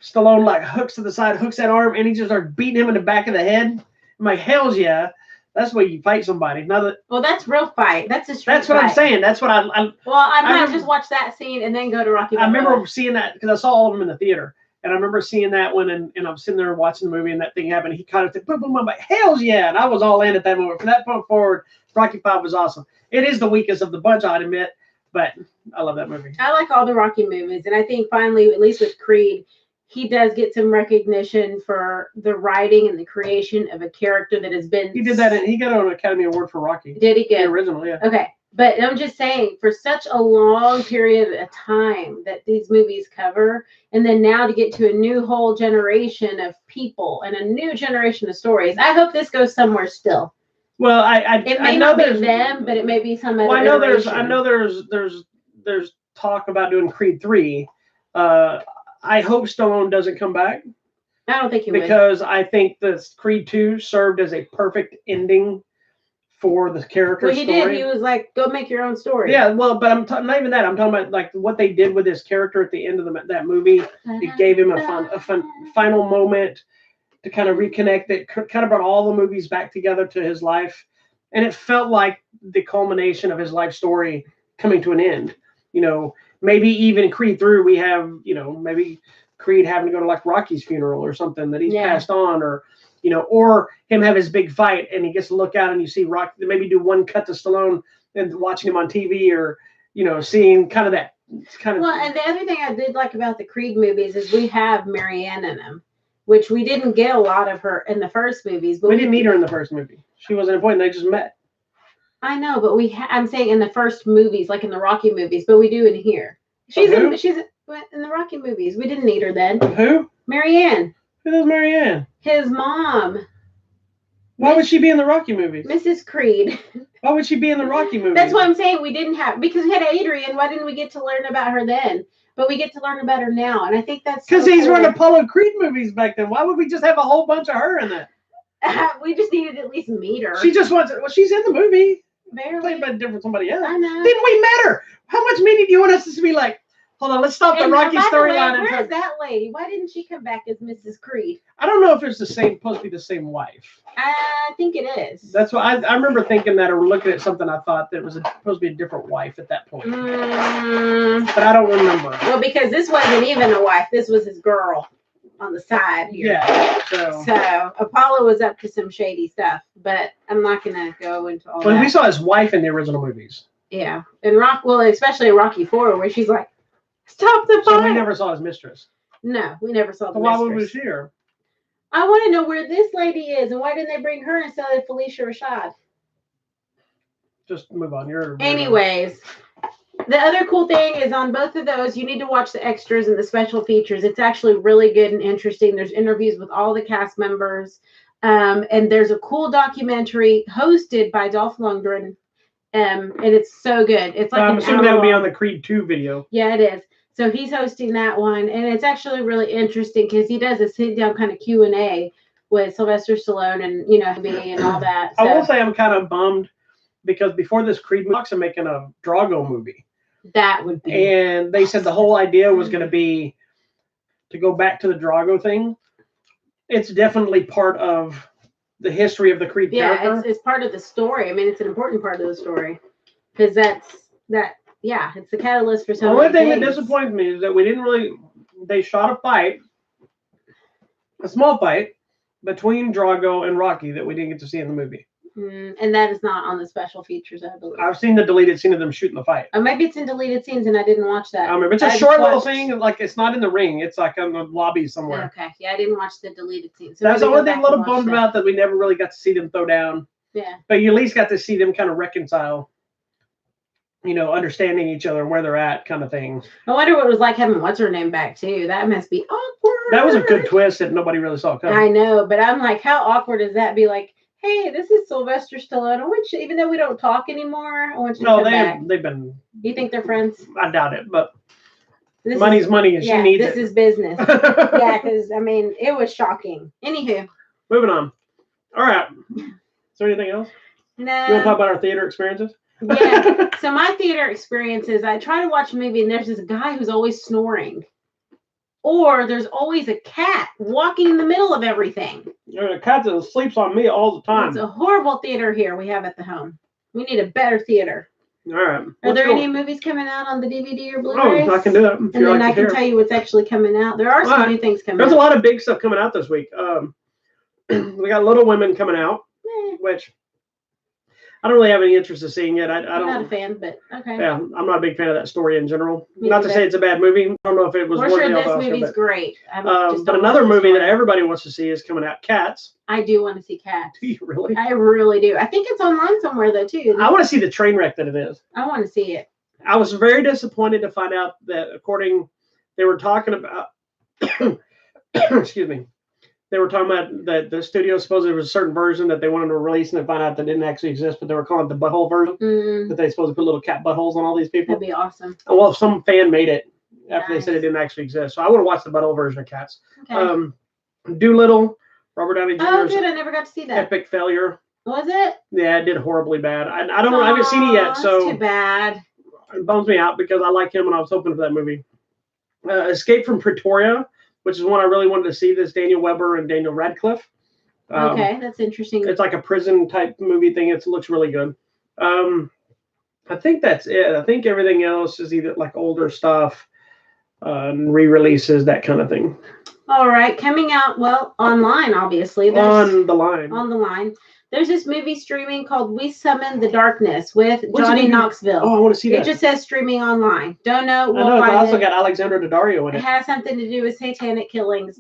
Stallone like hooks to the side, hooks that arm, and he just starts beating him in the back of the head. I'm like, hell's yeah. That's the way you fight somebody. Well, that's real fight. That's a street That's what fight. I'm saying. That's what I might just watch that scene and then go to Rocky Balboa. I remember seeing that because I saw all of them in the theater. And I remember seeing that one, and I'm sitting there watching the movie, and that thing happened. He caught it, boom, boom, boom. I'm like, hell's yeah. And I was all in at that moment. From that point forward, Rocky 5 was awesome. It is the weakest of the bunch, I'd admit. But I love that movie. I like all the Rocky movies. And I think finally, at least with Creed, he does get some recognition for the writing and the creation of a character that has been... He did that. He got an Academy Award for Rocky. Did he get? The original, yeah. Okay. But I'm just saying, for such a long period of time that these movies cover, and then now to get to a new whole generation of people and a new generation of stories, I hope this goes somewhere still. Well, it may not be them, but it may be some other. Well, I know there's talk about doing Creed 3. I hope Stallone doesn't come back. I don't think he would. Because I think the Creed 2 served as a perfect ending for the character story. Well, he did. He was like, go make your own story. Yeah, well, but I'm not even that. I'm talking about like what they did with his character at the end of that movie. It gave him a fun final moment to kind of reconnect. That kind of brought all the movies back together to his life. And it felt like the culmination of his life story coming to an end. You know, maybe even Creed 3, we have, you know, maybe Creed having to go to like Rocky's funeral or something that he's passed on, or, you know, or him have his big fight and he gets to look out and you see Rocky, maybe do one cut to Stallone and watching him on TV, or, you know, seeing kind of that kind of. Well, and the other thing I did like about the Creed movies is we have Marianne in them, which we didn't get a lot of her in the first movies. But we didn't meet her in the first movie. She wasn't important. They just met. I know, but I'm saying in the first movies, like in the Rocky movies, but we do in here. She's in the Rocky movies. We didn't need her then. Who? Marianne. Who is Marianne? His mom. Why would she be in the Rocky movies? Mrs. Creed. Why would she be in the Rocky movies? That's what I'm saying. We didn't have, because we had Adrian. Why didn't we get to learn about her then? But we get to learn about her now, and I think that's because he's running Apollo Creed movies back then. Why would we just have a whole bunch of her in that? We just needed to at least meet her. She just wants. Well, she's in the movie. Barely. Played by different somebody else. I know. Then we met her. How much meaning do you want us to be like? Hold on, let's stop the Rocky storyline. Where's that lady? Why didn't she come back as Mrs. Creed? I don't know if it's supposed to be the same wife. I think it is. That's why I remember thinking that, or looking at something. I thought that it was supposed to be a different wife at that point. But I don't remember. Well, because this wasn't even a wife. This was his girl on the side here. Yeah. So Apollo was up to some shady stuff, but I'm not gonna go into all that. Well, we saw his wife in the original movies. Yeah, and especially Rocky 4, where she's like, "Stop the fight." So we never saw his mistress. No, we never saw the mistress. Why would we see her? I want to know where this lady is, and why didn't they bring her instead of Felicia Rashad? Just move on. Anyways, the other cool thing is on both of those, you need to watch the extras and the special features. It's actually really good and interesting. There's interviews with all the cast members, and there's a cool documentary hosted by Dolph Lundgren, and it's so good. It's like I'm assuming that would be on the Creed 2 video. Yeah, it is. So he's hosting that one, and it's actually really interesting because he does a sit-down kind of Q&A with Sylvester Stallone and, you know, me and all that. So. I will say I'm kind of bummed because before this Creed movie, I'm making a Drago movie. That would be. And they said the whole idea was going to be to go back to the Drago thing. It's definitely part of the history of the Creed character. Yeah, it's part of the story. I mean, it's an important part of the story because yeah, it's the catalyst for so many thing things. that disappoints me is that they shot a fight a small fight between Drago and Rocky that we didn't get to see in the movie. And that is not on the special features, I believe. I've seen the deleted scene of them shooting the fight. Or maybe it's in deleted scenes and I didn't watch that. I remember it's a short little thing, like it's not in the ring. It's like in the lobby somewhere. Okay, yeah, I didn't watch the deleted scenes. So that's the only thing I'm a little bummed about, that we never really got to see them throw down. Yeah. But you at least got to see them kind of reconcile, understanding each other and where they're at, kind of thing. I wonder what it was like having what's her name back too. That must be awkward. That was a good twist that nobody really saw coming. I know, but I'm like, how awkward does that be? Like, hey, this is Sylvester Stallone. I want you, even though we don't talk anymore, I want you to come back. They've been. You think they're friends? I doubt it, but money's money, and she needs it. This is business. Yeah, because it was shocking. Anywho, moving on. All right. Is there anything else? No. You want to talk about our theater experiences? Yeah. So my theater experiences, I try to watch a movie, and there's this guy who's always snoring. Or there's always a cat walking in the middle of everything. There's a cat that sleeps on me all the time. It's a horrible theater here we have at the home. We need a better theater. All right. Are there any movies coming out on the DVD or Blu-rays? Oh, I can do that. And then I can tell you what's actually coming out. There are some new things coming out. There's a lot of big stuff coming out this week. We got Little Women coming out, which I don't really have any interest in seeing it. I'm not a fan, but okay. Yeah, I'm not a big fan of that story in general. Not to say it's a bad movie. I don't know if it was. We're sure this movie's great. But another movie that everybody wants to see is coming out, Cats. I do want to see Cats. Do you really? I really do. I think it's online somewhere though too. I want to see the train wreck that it is. I want to see it. I was very disappointed to find out that they were talking about. Excuse me. They were talking about that the studio supposedly was a certain version that they wanted to release, and they found out that didn't actually exist, but they were calling it the butthole version. That they supposed to put little cat buttholes on all these people. That'd be awesome. Well, some fan made it after they said it didn't actually exist. So I want to watch the butthole version of Cats. Okay. Doolittle, Robert Downey Jr.'s Oh, good. I never got to see that. Epic failure. Was it? Yeah, it did horribly bad. I haven't seen it yet, so too bad. It bums me out because I like him and I was hoping for that movie. Escape from Pretoria, which is one I really wanted to see. This Daniel Webber and Daniel Radcliffe. Okay, that's interesting. It's like a prison type movie thing. It looks really good. I think that's it. I think everything else is either like older stuff, re-releases, that kind of thing. All right, coming out, online, obviously. On the line. On the line. There's this movie streaming called We Summon the Darkness with Johnny Knoxville. Oh, I want to see that. It just says streaming online. Don't know. I know. It's also got Alexandra Daddario in it. It has something to do with satanic killings.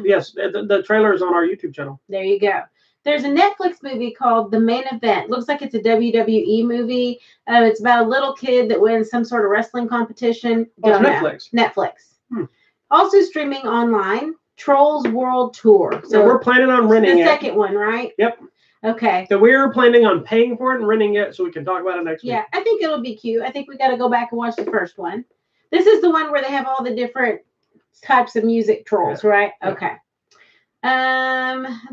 Yes. The trailer is on our YouTube channel. There you go. There's a Netflix movie called The Main Event. Looks like it's a WWE movie. It's about a little kid that wins some sort of wrestling competition. Netflix. Netflix. Also streaming online, Trolls World Tour. So we're planning on renting it. The second one, right? Yep. Okay. So we're planning on paying for it and renting it so we can talk about it next week. Yeah, I think it'll be cute. I think we got to go back and watch the first one. This is the one where they have all the different types of music trolls, right? Yeah. Okay.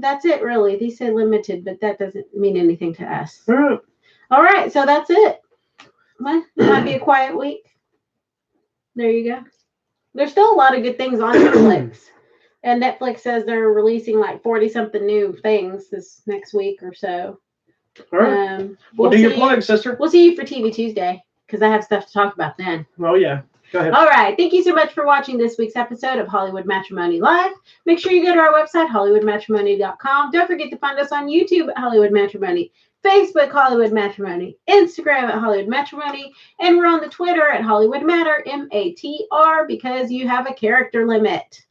That's it, really. They say limited, but that doesn't mean anything to us. All right, so that's it. Well, it might be a quiet week. There you go. There's still a lot of good things on Netflix. And Netflix says they're releasing like 40-something new things this next week or so. All right. We'll do your plug, sister. We'll see you for TV Tuesday because I have stuff to talk about then. Oh, yeah. Go ahead. All right. Thank you so much for watching this week's episode of Hollywood Matrimony Live. Make sure you go to our website, hollywoodmatrimony.com. Don't forget to find us on YouTube at Hollywood Matrimony, Facebook, Hollywood Matrimony, Instagram at Hollywood Matrimony, and we're on the Twitter at Hollywood Matter, MATR, because you have a character limit.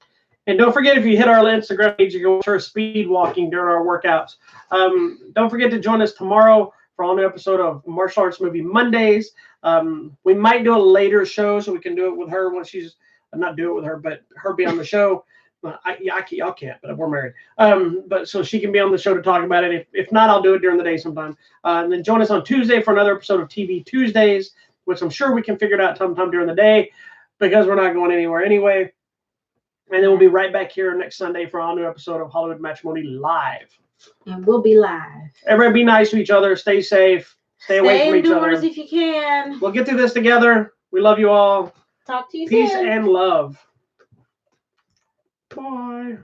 And don't forget, if you hit our Instagram page, you can watch our speed walking during our workouts. Don't forget to join us tomorrow for a new episode of Martial Arts Movie Mondays. We might do a later show so we can do it with her when she's not do it with her, but her be on the show. Y'all can't, but we're married. But so she can be on the show to talk about it. If not, I'll do it during the day sometime. And then join us on Tuesday for another episode of TV Tuesdays, which I'm sure we can figure it out sometime during the day because we're not going anywhere anyway. And then we'll be right back here next Sunday for a new episode of Hollywood Matrimony Live. And we'll be live. Everybody be nice to each other. Stay safe. Stay away from each other. Stay indoors if you can. We'll get through this together. We love you all. Talk to you soon. Peace and love. Bye.